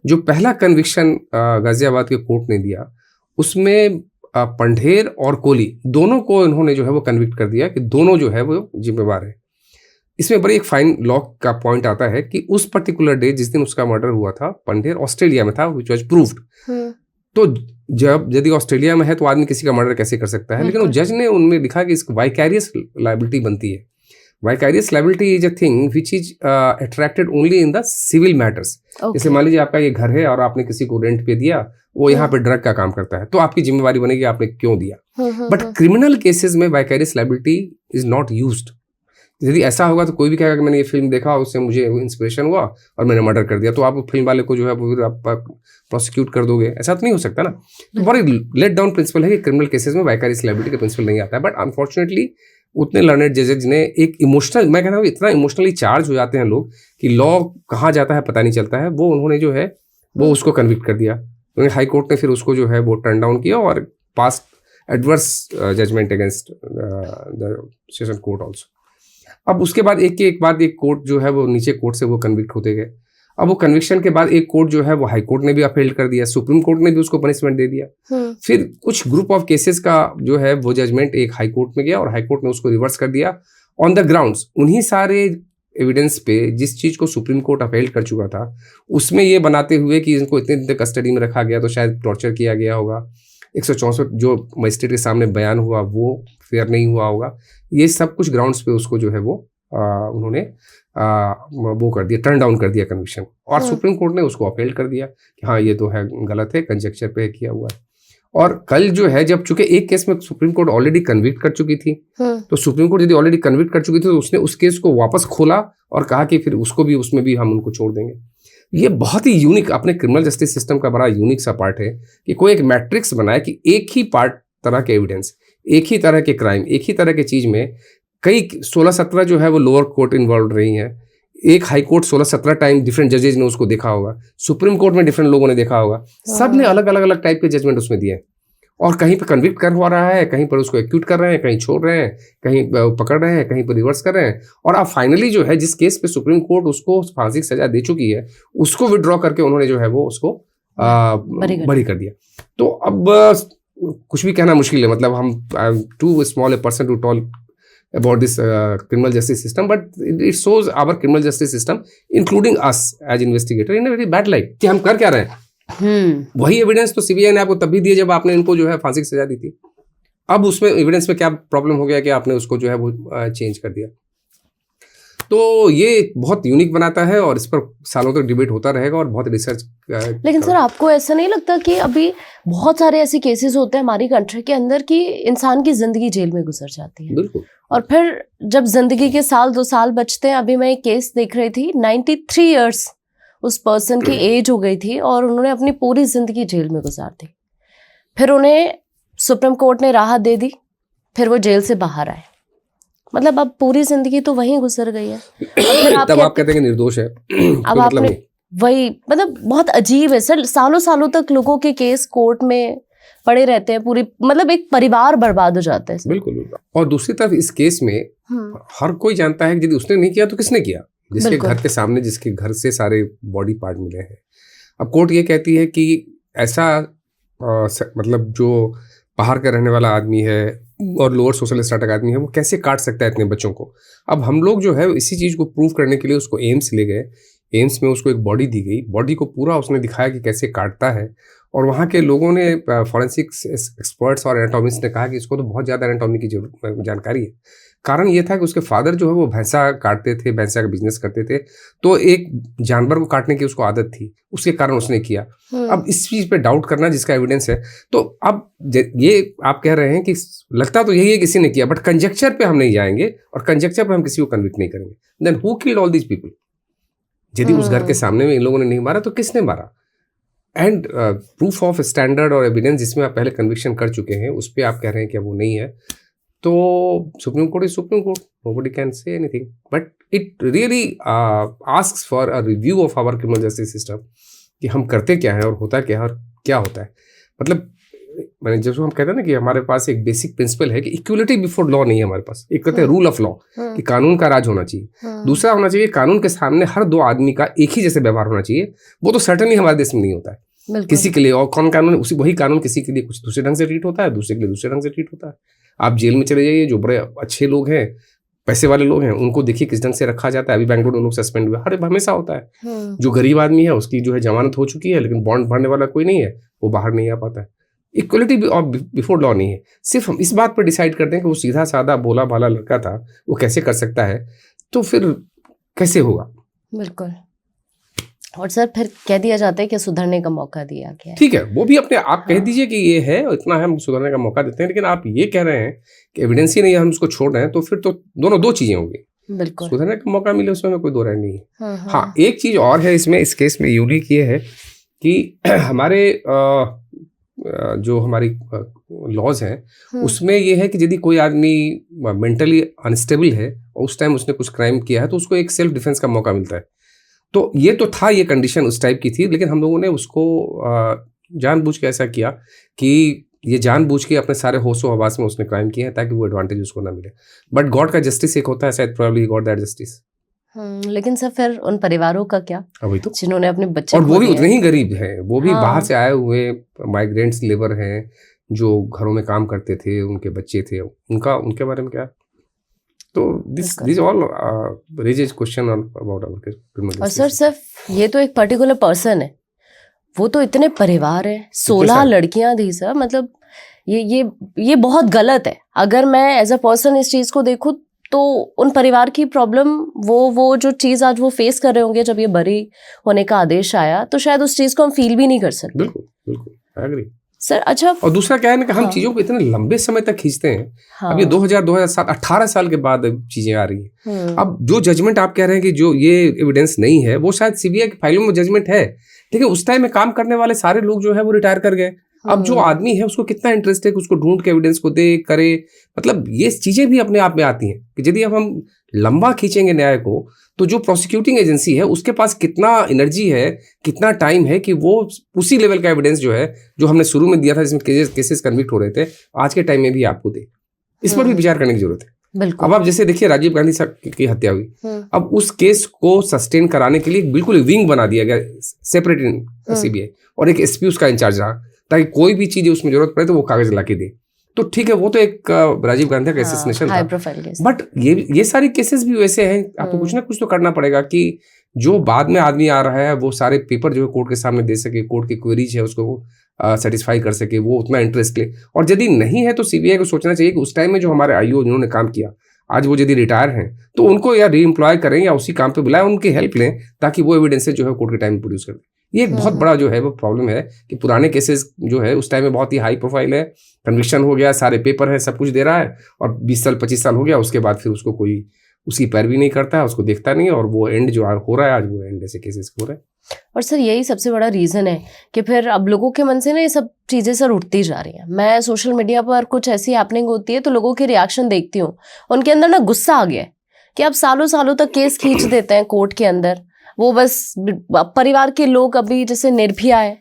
जो पहला कन्विक्शन गाजियाबाद के कोर्ट ने दिया उसमें पंडेर और कोहली दोनों को इन्होंने जो है वो कन्विक्ट कर दिया कि दोनों जो है वो जिम्मेवार है। इसमें बड़ी एक फाइन लॉ का पॉइंट आता है कि उस पर्टिकुलर डे जिस दिन उसका मर्डर हुआ था पंडेर ऑस्ट्रेलिया में था, विच वॉज प्रूव्ड। तो जब यदि ऑस्ट्रेलिया में है तो आदमी किसी का मर्डर कैसे कर सकता है, लेकिन वो जज ने उनमें लिखा कि इसको वाइकैरियस लायबिलिटी बनती है। Vicarious liability is a thing which is attracted only in the civil matters. जैसे मान लीजिए आपका ये घर है और आपने किसी को रेंट पे दिया, वो यहाँ पे ड्रग का काम करता है, तो आपकी जिम्मेवारी बनेगी आपने क्यों दिया। बट क्रिमिनल केसेस में वाइकैरियस लायबिलिटी इज नॉट यूज्ड। यदि ऐसा होगा तो कोई भी कहेगा कि मैंने ये फिल्म देखा, उससे मुझे इंस्पिरेशन हुआ और मैंने मर्डर कर दिया, तो आप फिल्म वाले को जो है वो आप प्रोसिक्यूट कर दोगे, ऐसा तो नहीं हो सकता ना। तो बड़ी लेट डाउन प्रिंसिपल है कि क्रिमिनल केसेस में वाइकैरियस लायबिलिटी का प्रिंसिपल नहीं आता है। बट अनफॉर्चुनेटली उतने लर्नेड जजेज ने एक इमोशनल, मैं कहता हूँ इतना इमोशनली चार्ज हो जाते हैं लोग कि लॉ कहाँ जाता है पता नहीं चलता है, वो उन्होंने जो है वो उसको कन्विक्ट कर दिया। तो हाई कोर्ट ने फिर उसको जो है वो टर्न डाउन किया और pass adverse judgement against the session court also. अब उसके बाद एक कोर्ट जो है वो नीचे कोर्ट से वो कन्विक्ट होते गए। अब वो कन्विक्शन के बाद एक कोर्ट जो है वो हाई कोर्ट ने भी अपील कर दिया, सुप्रीम कोर्ट ने भी उसको पनिशमेंट दे दिया। फिर कुछ ग्रुप ऑफ केसेस का जो है वो जजमेंट एक हाई कोर्ट में गया और हाई कोर्ट ने उसको रिवर्स कर दिया ऑन द ग्राउंड्स, उन्हीं सारे एविडेंस पे जिस चीज को सुप्रीम कोर्ट अपील कर चुका था, उसमें ये बनाते हुए कि इनको इतने दिन तक कस्टडी में रखा गया तो शायद टॉर्चर किया गया होगा 164 जो मजिस्ट्रेट के सामने बयान हुआ वो फेयर नहीं हुआ होगा, ये सब कुछ ग्राउंड्स पे उसको जो है वो उन्होंने वो कर दिया, टर्न डाउन कर दिया कन्विक्शन, और सुप्रीम कोर्ट ने उसको अपील कर दिया कि हाँ ये तो है गलत है, कंजेक्चर पे किया हुआ है। और कल जो है, जब चूंकि एक केस में सुप्रीम कोर्ट ऑलरेडी कन्विक्ट कर चुकी थी, तो सुप्रीम कोर्ट यदि ऑलरेडी कन्विक्ट कर चुकी थी तो उसने उस केस को वापस खोला और कहा कि फिर उसको भी, उसमें भी हम उनको छोड़ देंगे। ये बहुत ही यूनिक, अपने क्रिमिनल जस्टिस सिस्टम का बड़ा यूनिक सा पार्ट है कि कोई एक मैट्रिक्स बनाए कि एक ही पार्ट तरह के एविडेंस, एक ही तरह के क्राइम, एक ही तरह के चीज में कई 16-17 जो है वो लोअर कोर्ट इन्वॉल्व रही हैं, एक हाई कोर्ट 16-17 टाइम डिफरेंट जजेज ने उसको देखा होगा, सुप्रीम कोर्ट में डिफरेंट लोगों ने देखा होगा, सब ने अलग अलग अलग टाइप के जजमेंट उसमें दिए, और कहीं पर कन्विक्ट कर हो रहा है, कहीं पर उसको एक्यूट कर रहे हैं, कहीं छोड़ रहे हैं, कहीं पकड़ रहे हैं, कहीं पर रिवर्स कर रहे हैं, और अब फाइनली जो है जिस केस पे सुप्रीम कोर्ट उसको फांसी की सजा दे चुकी है उसको विड्रॉ करके उन्होंने जो है वो उसको बरी कर दिया। तो अब कुछ भी कहना मुश्किल है, मतलब हम too small a person to talk about this criminal justice system, but it shows our criminal justice system, including us as investigator, in a very bad light कि हम कर क्या रहे हैं। वही एविडेंस तो सीबीआई ने आपको तब भी दिए जब आपने इनको जो है फांसी की सजा दी थी। अब उसमें एविडेंस में क्या प्रॉब्लम हो गया कि आपने उसको जो है वो चेंज कर दिया। तो ये बहुत यूनिक बनाता है और इस पर सालों तक डिबेट होता रहेगा और बहुत रिसर्च। लेकिन सर आपको ऐसा नहीं लगता कि अभी बहुत सारे ऐसे केसेस होते हैं हमारी कंट्री के अंदर कि इंसान की जिंदगी जेल में गुजर जाती है? बिल्कुल। और फिर जब जिंदगी के 1-2 साल बचते हैं, अभी मैं एक केस देख रही थी, 93 इयर्स उस पर्सन की एज हो गई थी और उन्होंने अपनी पूरी जिंदगी जेल में गुजार दी। फिर उन्हें सुप्रीम कोर्ट ने राहत दे दी, फिर वो जेल से बाहर आए, मतलब अब पूरी जिंदगी तो वहीं गुजर गई है। तब आप कहते हैं कि निर्दोष है। अब आपने वही, मतलब बहुत अजीब है सर, सालों सालों तक लोगों के केस कोर्ट में पड़े रहते हैं, पूरी मतलब एक परिवार बर्बाद हो जाता है। बिल्कुल। और दूसरी तरफ इस केस में हर कोई जानता है कि यदि उसने नहीं किया तो किसने किया, जिसके घर के सामने, जिसके घर से सारे बॉडी पार्ट मिले हैं। अब कोर्ट ये कहती है कि ऐसा मतलब जो बाहर का रहने वाला आदमी है और लोअर सोशल स्ट्रेटा का आदमी है वो कैसे काट सकता है इतने बच्चों को। अब हम लोग जो है इसी चीज़ को प्रूव करने के लिए उसको एम्स ले गए, एम्स में उसको एक बॉडी दी गई, बॉडी को पूरा उसने दिखाया कि कैसे काटता है, और वहाँ के लोगों ने, फॉरेंसिक्स एक्सपर्ट्स और एनाटॉमिस्ट ने कहा कि इसको तो बहुत ज़्यादा एनाटॉमी की जानकारी है। कारण ये था कि उसके फादर जो है वो भैंसा काटते थे, भैंसा का बिजनेस करते थे, तो एक जानवर को काटने की उसको आदत थी, उसके कारण उसने किया। अब इस चीज़ पे डाउट करना जिसका एविडेंस है, तो अब ये आप कह रहे हैं कि लगता तो यही है किसी ने किया, बट कंजेक्चर पे हम नहीं जाएंगे और कंजेक्चर पे हम किसी को कन्विक्ट नहीं करेंगे। Then who killed all these people? यदि उस घर के सामने में इन लोगों ने नहीं मारा तो किसने मारा? एंड प्रूफ ऑफ स्टैंडर्ड और एविडेंस जिसमें आप पहले कन्विक्शन कर चुके हैं उस पर आप कह रहे हैं कि वो नहीं है, तो supreme court is supreme court, nobody can say anything, but it really asks for a review of our criminal justice system कि हम करते क्या है और होता क्या है और क्या होता है। मतलब मैंने जब हम कहते हैं ना कि हमारे पास एक बेसिक प्रिंसिपल है कि इक्वलिटी बिफोर लॉ नहीं है हमारे पास, एक कहते हैं रूल ऑफ लॉ कि कानून का राज होना चाहिए। दूसरा होना चाहिए कानून के सामने हर दो आदमी का एक ही जैसे व्यवहार होना चाहिए। वो तो सर्टेनली हमारे देश में नहीं होता है किसी के लिए, और कौन कानून वही कानून किसी के लिए कुछ दूसरे ढंग से ट्रीट होता है, दूसरे के लिए दूसरे ढंग से ट्रीट होता है। आप जेल में चले जाइए, जो बड़े अच्छे लोग हैं, पैसे वाले लोग हैं, उनको देखिए किस ढंग से रखा जाता है। अभी बैंगलोर में लोग सस्पेंड हुए, हर हमेशा होता है। जो गरीब आदमी है उसकी जो है जमानत हो चुकी है लेकिन बॉन्ड भरने वाला कोई नहीं है, वो बाहर नहीं आ पाता है। इक्वलिटी बिफोर लॉ नहीं है। सिर्फ हम इस बात पर डिसाइड करते हैं कि वो सीधा साधा भोला भाला लड़का था, वो कैसे कर सकता है, तो फिर कैसे होगा? बिल्कुल। और सर फिर कह दिया जाता है कि सुधरने का मौका दिया गया है। ठीक है, वो भी अपने आप कह दीजिए कि ये है, इतना हम सुधरने का मौका देते हैं, लेकिन आप ये कह रहे हैं कि एविडेंस ही नहीं है, हम उसको छोड़ रहे हैं, तो फिर तो दोनों दो चीजें होंगी। बिल्कुल, सुधरने का मौका मिले उसमें कोई दो राय नहीं है। हाँ, एक चीज और है इसमें, इस केस में यूनिक ये है कि हमारे जो हमारी लॉज हैं उसमें ये है कि यदि कोई आदमी मेंटली अनस्टेबल है और उस टाइम उसने कुछ क्राइम किया है तो उसको एक सेल्फ डिफेंस का मौका मिलता है। तो ये तो था, ये कंडीशन उस टाइप की थी, लेकिन हम लोगों ने उसको जानबूझ के ऐसा किया कि ये जानबूझ के अपने सारे होशो हवास में उसने क्राइम किया है ताकि वो एडवांटेज उसको ना मिले। बट गॉड का जस्टिस एक होता है, शायद प्रोबेबली गॉड दैट जस्टिस। लेकिन सर फिर उन परिवारों का क्या, अभी तो जिन्होंने अपने बच्चे, और वो भी उतने ही गरीब हैं, वो भी बाहर से आए हुए माइग्रेंट्स लेबर हैं जो घरों में काम करते थे, उनके बच्चे थे, उनके बारे में क्या? तो this all raises question about our criminal. और सर सिर्फ ये तो एक पर्टिकुलर पर्सन है, वो तो इतने परिवार है, 16 लड़कियां थी सर, मतलब ये बहुत गलत है। अगर मैं एज अ पर्सन इस चीज को देखूं तो उन परिवार की प्रॉब्लम, वो जो चीज आज वो फेस कर रहे होंगे जब ये बरी होने का आदेश आया, तो शायद उस चीज को हम फील भी नहीं कर सकते। बिल्कुल बिल्कुल, आई एग्री सर। अच्छा, और दूसरा क्या है ना कि हम हाँ, चीजों को इतने लंबे समय तक खींचते हैं। हाँ, अब ये 2000-2007 18 साल के बाद चीजें आ रही हैं। अब जो जजमेंट आप कह रहे हैं कि जो ये एविडेंस नहीं है, वो शायद सीबीआई की फाइलों में जजमेंट है, लेकिन उस टाइम में काम करने वाले सारे लोग जो है वो रिटायर कर गए। अब जो आदमी है उसको कितना इंटरेस्ट है कि उसको ढूंढ के एविडेंस को दे करे, मतलब ये चीजें भी अपने आप में आती हैं कि यदि अब हम लंबा खींचेंगे न्याय को, तो जो प्रोसिक्यूटिंग एजेंसी है उसके पास कितना एनर्जी है, कितना टाइम है कि वो उसी लेवल का एविडेंस जो है, जो हमने शुरू में दिया था जिसमें केसेस कन्विक्ट हो रहे थे, आज के टाइम में भी आपको दे। इस पर भी विचार करने की जरूरत है। बिल्कुल। अब आप जैसे देखिए राजीव गांधी साहब की हत्या हुई, अब उस केस को सस्टेन कराने के लिए बिल्कुल विंग बना दिया गया सेपरेट इन सीबीआई, और एक एसपी उसका इंचार्ज रहा, ताकि कोई भी चीज उसमें जरूरत पड़े तो वो कागज ला के दे। तो ठीक है, वो तो एक राजीव गांधी का असैसिनेशन था, बट ये सारे केसेस भी वैसे हैं। आपको कुछ ना कुछ तो करना पड़ेगा कि जो बाद में आदमी आ रहा है वो सारे पेपर जो है कोर्ट के सामने दे सके, कोर्ट की क्वेरीज है उसको सेटिस्फाई कर सके, वो उतना इंटरेस्ट ले। और यदि नहीं है तो सीबीआई को सोचना चाहिए कि उस टाइम में जो हमारे आईओ जिन्होंने काम किया, आज वो यदि रिटायर हैं, तो उनको या री एम्प्लॉय करें या उसी काम पे बुलाएं, उनकी हेल्प लें, ताकि वो एविडेंस जो है कोर्ट के टाइम में प्रोड्यूस कर दें। ये एक बहुत बड़ा जो है वो प्रॉब्लम है कि पुराने केसेस जो है उस टाइम में बहुत ही हाई प्रोफाइल है, कन्विक्शन हो गया, सारे पेपर है, सब कुछ दे रहा है, और 20 साल 25 साल हो गया, उसके बाद फिर उसको कोई उसकी पैरवी नहीं करता है, उसको देखता नहीं, और वो एंड जो हो रहा है आज, वो एंड ऐसे केसेस हो रहे हैं। और सर यही सबसे बड़ा रीज़न है कि फिर अब लोगों के मन से ना ये सब चीज़ें सर उठती जा रही हैं। मैं सोशल मीडिया पर कुछ ऐसी हैपनिंग होती है तो लोगों के रिएक्शन देखती हूँ, उनके अंदर ना गुस्सा आ गया है कि अब सालों सालों तक केस खींच देते हैं कोर्ट के अंदर। वो बस परिवार के लोग, अभी जैसे निर्भया है,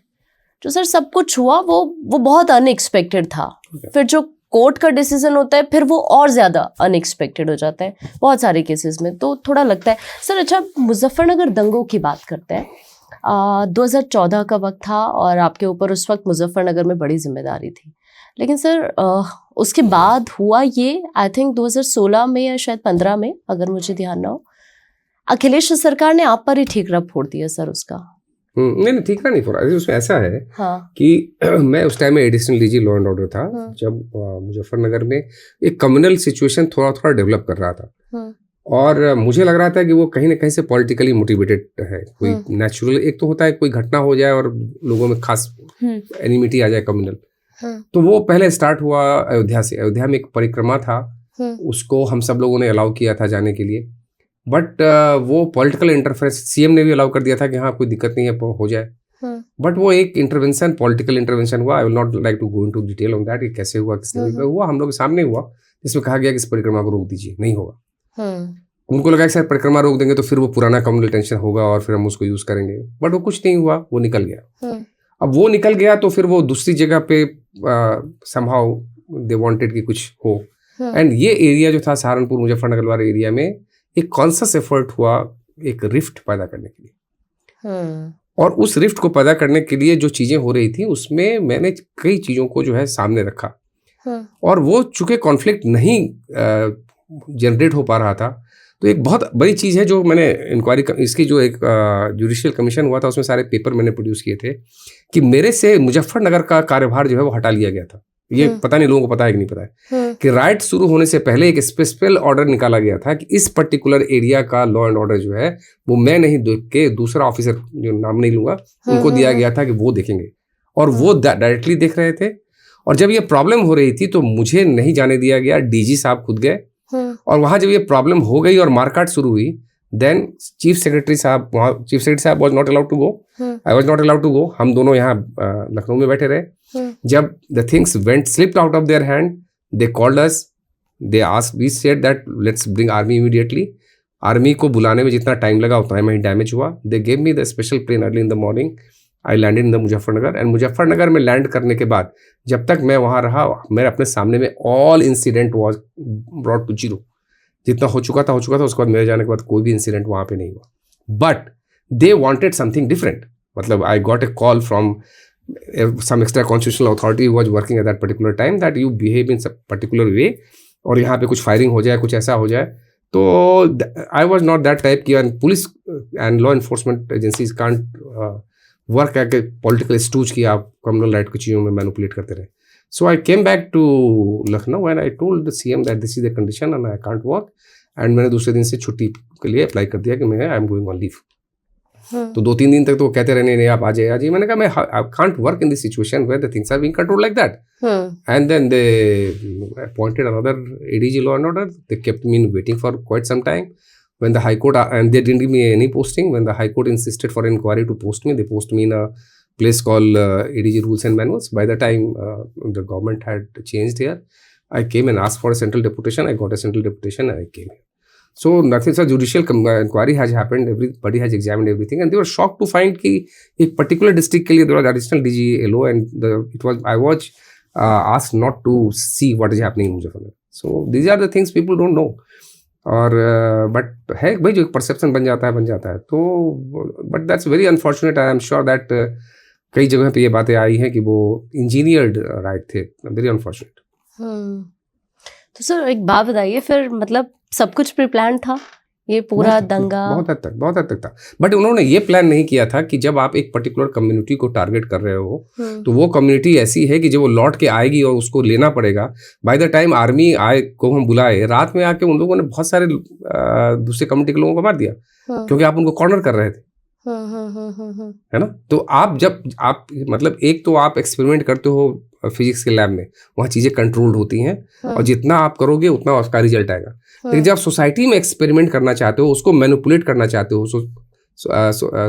जो सर सब कुछ हुआ वो बहुत अनएक्सपेक्टेड था। फिर जो कोर्ट का डिसीजन होता है फिर वो और ज़्यादा अनएक्सपेक्टेड हो जाता है बहुत सारे केसेस में, तो थोड़ा लगता है सर। अच्छा, मुजफ्फरनगर दंगों की बात करते हैं। 2014 का वक्त था और आपके ऊपर उस वक्त मुजफ्फरनगर में बड़ी जिम्मेदारी थी, लेकिन सर उसके बाद हुआ ये, आई थिंक 2016 में या शायद 15 में, अगर मुझे ध्यान ना हो, अखिलेश सरकार ने आप पर ही ठीकरा फोड़ दिया सर उसका। नहीं ठीकरा नहीं फोड़ा, उसमें ऐसा है हाँ। कि मैं उस टाइम में additional DG law and order था, जब मुजफ्फरनगर में एक कम्युनल सिचुएशन थोड़ा थोड़ा डेवलप कर रहा था, और मुझे लग रहा था कि वो कहीं ना कहीं से पॉलिटिकली मोटिवेटेड है। कोई नेचुरल, एक तो होता है कोई घटना हो जाए और लोगों में खास एनिमिटी आ जाए कम्युनल, तो वो पहले स्टार्ट हुआ अयोध्या से। अयोध्या में एक परिक्रमा था, उसको हम सब लोगों ने अलाउ किया था जाने के लिए, बट वो पॉलिटिकल इंटरफेरेंस, सीएम ने भी अलाउ कर दिया था कि हाँ कोई दिक्कत नहीं है, हो जाए, बट वो एक इंटरवेंशन, पॉलिटिकल इंटरवेंशन हुआ। I will not like to go into detail on that, कि कैसे हुआ, किसने हुआ, हम लोग के सामने हुआ, जिसमें कहा गया कि इस परिक्रमा को रोक दीजिए, नहीं होगा। उनको लगा कि सर परिक्रमा रोक देंगे तो फिर वो पुराना कम्युनल टेंशन होगा और फिर हम उसको यूज करेंगे, बट वो कुछ नहीं हुआ, वो निकल गया। अब वो निकल गया तो फिर वो दूसरी जगह पे समहाउ दे वांटेड कि कुछ हो, एंड ये एरिया जो था सहारनपुर मुजफ्फरनगर वाले एरिया में एक कॉन्शियस एफर्ट हुआ एक रिफ्ट पैदा करने के लिए, और उस रिफ्ट को पैदा करने के लिए जो चीजें हो रही थी उसमें मैंने कई चीजों को जो है सामने रखा, और वो चूंकि कॉन्फ्लिक्ट नहीं जनरेट हो पा रहा था, तो एक बहुत बड़ी चीज़ है जो मैंने इंक्वायरी, इसकी जो एक जुडिशियल कमीशन हुआ था उसमें सारे पेपर मैंने प्रोड्यूस किए थे कि मेरे से मुजफ्फरनगर का कार्यभार जो है वो हटा लिया गया था। ये पता नहीं लोगों को पता है कि नहीं पता है कि राइट शुरू होने से पहले एक स्पेशल ऑर्डर निकाला गया था कि इस पर्टिकुलर एरिया का लॉ एंड ऑर्डर जो है वो मैं नहीं देख के दूसरा ऑफिसर, जो नाम नहीं लूंगा, उनको दिया गया था कि वो देखेंगे, और वो डायरेक्टली देख रहे थे। और जब ये प्रॉब्लम हो रही थी तो मुझे नहीं जाने दिया गया, डीजी साहब खुद गए, और वहां जब ये प्रॉब्लम हो गई और मारकाट शुरू हुई, देन चीफ सेक्रेटरी साहब was not allowed to go, I was not allowed to go. हम दोनों यहाँ लखनऊ में बैठे रहे। जब the things went slipped out of their hand, they called us, they asked, we said that let's bring army immediately. Army को बुलाने में जितना टाइम लगा उतना ही डैमेज हुआ। They gave me the special plane early in the morning, I landed in the Muzaffarnagar, and Muzaffarnagar में land करने के बाद जब तक मैं वहाँ रहा, मेरे अपने सामने में all incident was brought to zero. जितना हो चुका था उसके बाद मेरे जाने के बाद कोई भी इंसिडेंट वहाँ पे नहीं हुआ, but they wanted something different. मतलब I got a call from some extra constitutional authority who was working at that particular time that you behave in some particular way, और यहाँ पे कुछ फायरिंग हो जाए, कुछ ऐसा हो जाए। तो I was not that type की, police and law enforcement agencies can't work at political stooge की आप कम्युनल राइट की चीज़ों में मैनिपुलेट करते रहे। So I came back to Lucknow and I told the CM that this is the condition and I can't work. And मैंने दूसरे दिन से छुट्टी के लिए अप्लाई कर दिया कि मैं I am going on leave. तो 2-3 दिन तक तो वो कहते रहने नहीं आप आ जाइए. मैंने कहा मैं I can't work in this situation where the things are being controlled like that. And then they appointed another ADG law and order. They kept me waiting for quite some time. When the High Court and they didn't give me any posting. When the High Court insisted for inquiry to post me, they posted me in a place called ADG Rules and Manuals. By the time the government had changed here, I came and asked for a central deputation. I got a central deputation and I came here. So nothing. So judicial inquiry has happened. Everybody has examined everything, and they were shocked to find कि एक particular district के लिए there was additional DG LO, and I was asked not to see what is happening in Muzaffarnagar. So these are the things people don't know. और but है भाई जो एक perception बन जाता है तो but that's very unfortunate. I am sure that कई जगह पे ये बातें आई हैं कि वो इंजीनियर्ड राइट थे. Very unfortunate. तो सर एक बात बताइए, फिर मतलब सब कुछ प्री प्लान था ये पूरा दंगा? बहुत हद तक था. बट उन्होंने ये प्लान नहीं किया था कि जब आप एक पर्टिकुलर कम्युनिटी को टारगेट कर रहे हो तो वो कम्युनिटी ऐसी है कि जब वो लौट के आएगी और उसको लेना पड़ेगा. बाय द टाइम आर्मी आए को हम बुलाए, रात में आके उन लोगों ने बहुत सारे दूसरे कम्युनिटी के लोगों को मार दिया क्योंकि आप उनको कॉर्नर कर रहे थे. है ना. तो आप जब आप मतलब एक तो आप एक्सपेरिमेंट करते हो फिजिक्स के लैब में, वहाँ चीज़ें कंट्रोल्ड होती हैं और जितना आप करोगे उतना उसका रिजल्ट आएगा. लेकिन जब आप सोसाइटी में एक्सपेरिमेंट करना चाहते हो, उसको मैनिपुलेट करना चाहते हो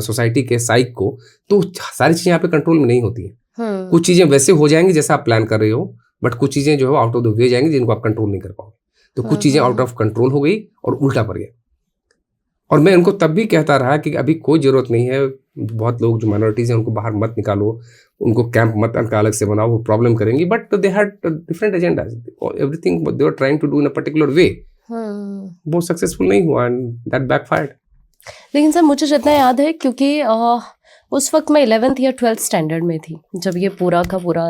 सोसाइटी के साइक को, तो सारी चीज़ें यहाँ पे कंट्रोल में नहीं होती हैं. कुछ चीज़ें वैसे हो जाएंगी जैसा आप प्लान कर रहे हो, बट कुछ चीज़ें जो है आउट ऑफ द वे जाएंगी जिनको आप कंट्रोल नहीं कर पाओगे. तो कुछ चीज़ें आउट ऑफ कंट्रोल हो गई और उल्टा पड़ गया. और मैं उनको तब भी कहता रहा कि अभी कोई ज़रूरत नहीं है. बहुत लोग जो माइनॉरिटीज़ हैं उनको बाहर मत निकालो, उनको कैंप मत का अलग से बनाओ, वो प्रॉब्लम करेंगी. But they had different agendas. Everything they were trying to do in a particular way. वो सक्सेसफुल नहीं हुआ एंड दैट बैकफायर्ड. लेकिन सर मुझे जितना याद है, क्योंकि उस वक्त मैं 11th या 12th स्टैंडर्ड में थी जब ये पूरा का पूरा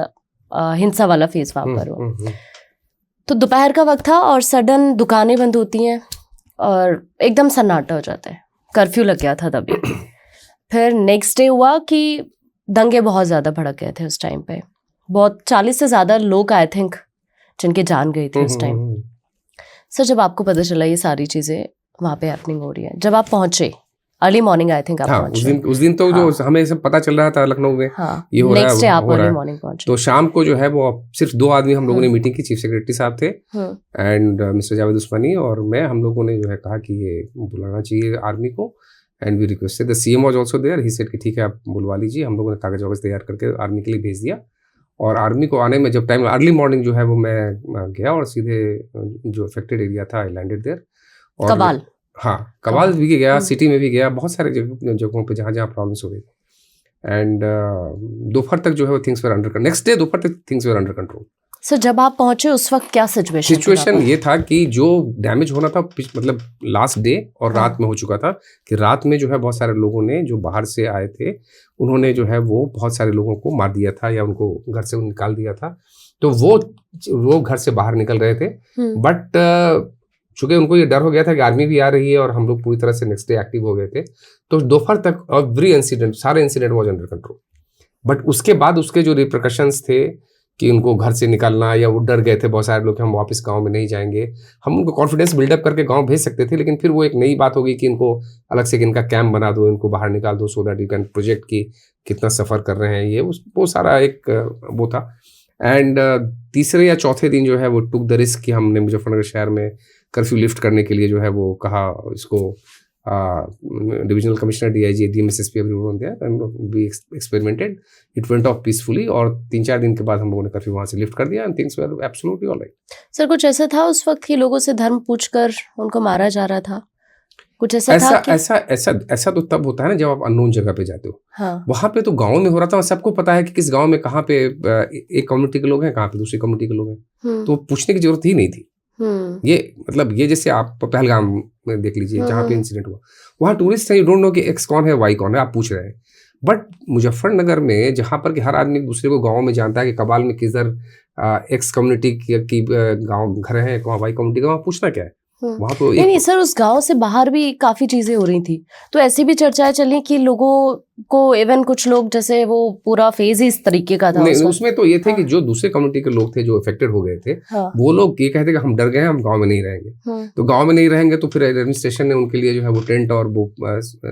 हिंसा वाला फेज वहाँ पर हुआ. तो दोपहर का वक्त था और सडन दुकानें बंद होती हैं और एकदम सन्नाटा हो जाता है. कर्फ्यू लग गया था तभी. फिर नेक्स्ट डे हुआ कि दंगे बहुत ज़्यादा भड़क गए थे उस टाइम पे. बहुत 40 से ज़्यादा लोग आई थिंक जिनके जान गई थी उस टाइम. सर जब आपको पता चला ये सारी चीज़ें वहाँ पे हैपनिंग हो रही है, जब आप पहुँचे अर्ली मॉर्निंग आई थिंक आप पहुँचे. उस दिन तो जो हमें सब पता चल रहा था लखनऊ में ये हो रहा है. नेक्स्ट डे आप अर्ली मॉर्निंग पहुँचे. तो शाम को जो है वो सिर्फ 2 आदमी हम लोगों ने मीटिंग की. चीफ सेक्रेटरी साहब थे एंड मिस्टर जावेद उस्मानी और मैं. हम लोगों ने जो है कहा कि ये बुलाना चाहिए आर्मी को and we requested. The CM was also there. He said कि ठीक है आप बुलवा लीजिए. हम लोगों ने कागज वागज तैयार करके आर्मी के लिए भेज दिया. और आर्मी को आने में जब टाइम अर्ली मॉर्निंग जो है वो मैं गया और सीधे जो अफेक्टेड एरिया था आई लैंडेड देयर. और कवाल. हाँ कवाल भी गया, सिटी में भी गया, बहुत सारे जगहों पे जहाँ जहाँ प्रॉब्लम्स हो गई. एंड दोपहर तक जो है वो things were under, next day दोपहर तक things were under control. Sir जब आप पहुंचे उस वक्त क्या सिचुएशन ये था कि जो डैमेज होना था मतलब लास्ट डे और रात में हो चुका था. कि रात में जो है बहुत सारे लोगों ने जो बाहर से आए थे उन्होंने जो है वो बहुत सारे लोगों को मार दिया था या उनको घर से निकाल दिया था. तो वो घर से बाहर निकल रहे थे. बट चूंकि उनको ये डर हो गया था कि आर्मी भी आ रही है और हम लोग पूरी तरह से नेक्स्ट डे एक्टिव हो गए थे. तो दोपहर तक एवरी इंसिडेंट, सारे incident was under control. But उसके बाद उसके जो रिप्रिकॉशंस थे कि उनको घर से निकालना या वो डर गए थे बहुत सारे लोग कि हम वापस गांव में नहीं जाएंगे. हम उनको कॉन्फिडेंस बिल्डअप करके गांव भेज सकते थे, लेकिन फिर वो एक नई बात होगी कि इनको अलग से इनका कैंप बना दो, इनको बाहर निकाल दो so that you can project की कितना सफ़र कर रहे हैं ये वो सारा एक वो था. एंड तीसरे या चौथे दिन जो है वो टुक द रिस्क कि हमने मुजफ्फरनगर शहर में कर्फ्यू लिफ्ट करने के लिए जो है वो कहा इसको divisional commissioner DIG DMSSP everyone there and we experimented. It went off peacefully और 3-4 दिन के बाद हम लोगों ने कर्फ्यू वहाँ से लिफ्ट कर दिया and things were absolutely alright. Sir कुछ ऐसा था उस वक्त कि लोगों से धर्म पूछकर उनको मारा जा रहा था? कुछ ऐसा था कि... ऐसा तो तब होता है ना जब आप अननोन जगह पे जाते हो. हाँ. वहाँ पे तो गाँव में हो रहा था, सबको पता है कि किस गाँव में कहाँ पे एक कम्युनिटी के लोग हैं, कहाँ पे दूसरी कम्युनिटी के लोग हैं. तो पूछने की जरूरत ही नहीं थी. ये मतलब ये जैसे आप पहलगाम में देख लीजिए जहाँ पे इंसिडेंट हुआ, वहाँ टूरिस्ट है, यू डोंट नो कि एक्स कौन है वाई कौन है, आप पूछ रहे हैं. बट मुजफ्फरनगर में जहाँ पर कि हर आदमी एक दूसरे को गाँव में जानता है कि कबाल में किधर एक्स कम्युनिटी की गाँव घर है, वहाँ वाई कम्युनिटी का, वहाँ पूछना क्या है. वहाँ तो नहीं सर, उस गांव से बाहर भी काफी चीजें हो रही थी, तो ऐसी भी चर्चाएं चली कि लोगों को, इवन कुछ लोग, जैसे वो पूरा फेज ही इस तरीके का था। नहीं, उसमें तो ये थे हाँ। कि जो दूसरे कम्युनिटी के लोग थे जो अफेक्टेड हो गए थे, हाँ। वो लोग ये कहते कि हम डर गए हैं, हम गांव में नहीं रहेंगे। तो गांव में नहीं रहेंगे तो फिर एडमिनिस्ट्रेशन ने उनके लिए जो है वो टेंट और वो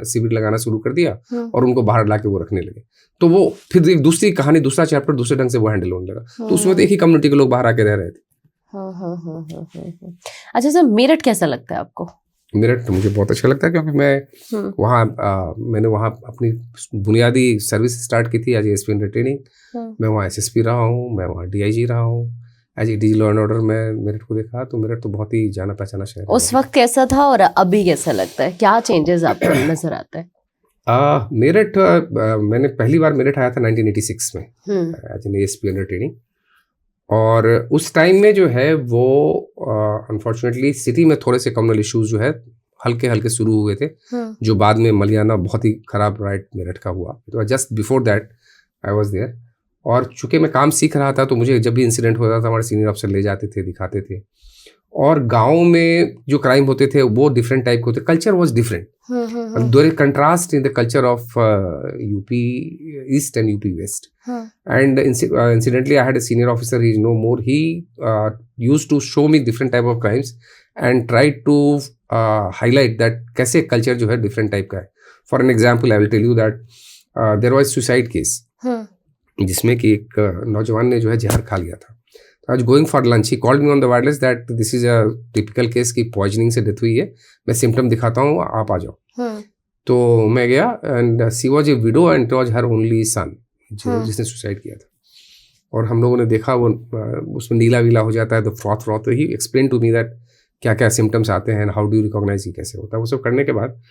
शिविर लगाना शुरू कर दिया और उनको बाहर ला के वो रखने लगे। तो वो फिर एक दूसरी कहानी, दूसरा चैप्टर दूसरे ढंग से वो हैंडल होने लगा। तो उसमें तो एक ही कम्युनिटी के लोग बाहर आके रह रहे थे। अच्छा सर, मेरठ कैसा लगता है आपको? मेरठ मुझे बहुत अच्छा लगता है क्योंकि मैं वहाँ मैंने वहाँ अपनी बुनियादी सर्विस स्टार्ट की थी एज एसपी इन रिटेनिंग। मैं वहाँ एसएसपी रहा हूँ, मैं वहाँ डीआईजी रहा हूँ, as a DG law and order मैं मेरठ को देखा। तो मेरठ तो बहुत ही जाना पहचाना शहर है। उस वक्त कैसा था और अभी कैसा लगता है? क्या चेंजेस आपको नजर आते हैं? मेरठ मैंने पहली बार मेरठ आया था 1986 में as an ASP in retaining. और उस टाइम में जो है वो अनफॉर्चुनेटली सिटी में थोड़े से कम्युनल इश्यूज जो है हल्के हल्के शुरू हुए थे, जो बाद में मलियाना बहुत ही खराब राइट मेरठ का हुआ। तो just before that I was there. और चूंकि मैं काम सीख रहा था तो मुझे जब भी इंसिडेंट होता था हमारे सीनियर अफसर ले जाते थे, दिखाते थे। और गाँव में जो क्राइम होते थे वो डिफरेंट टाइप के होते, culture was different. There is contrast in the culture of UP east and UP west. And incidentally, I had a senior officer, he is no more. He used to show me different type of crimes and tried to highlight that कैसे culture जो है different type का है. For an example, I will tell you that there was suicide case, जिसमें कि एक नौजवान ने जो है जहर खा लिया था. तो आज going for lunch he called me on the wireless that this is a typical case की पॉइजनिंग से डेथ हुई है, मैं सिम्टम दिखाता हूँ, आप आ जाओ. तो मैं गया and she was a widow and it was her only son जिसने सुसाइड किया था. और हम लोगों ने देखा वो उसमें नीला वीला हो जाता है, तो फ्रॉथ. तो ही एक्सप्लेन टू मी दैट क्या क्या सिम्टम्स आते हैं, हाउ डू यू रिकॉग्नाइज, ये कैसे होता है. वो सब करने के बाद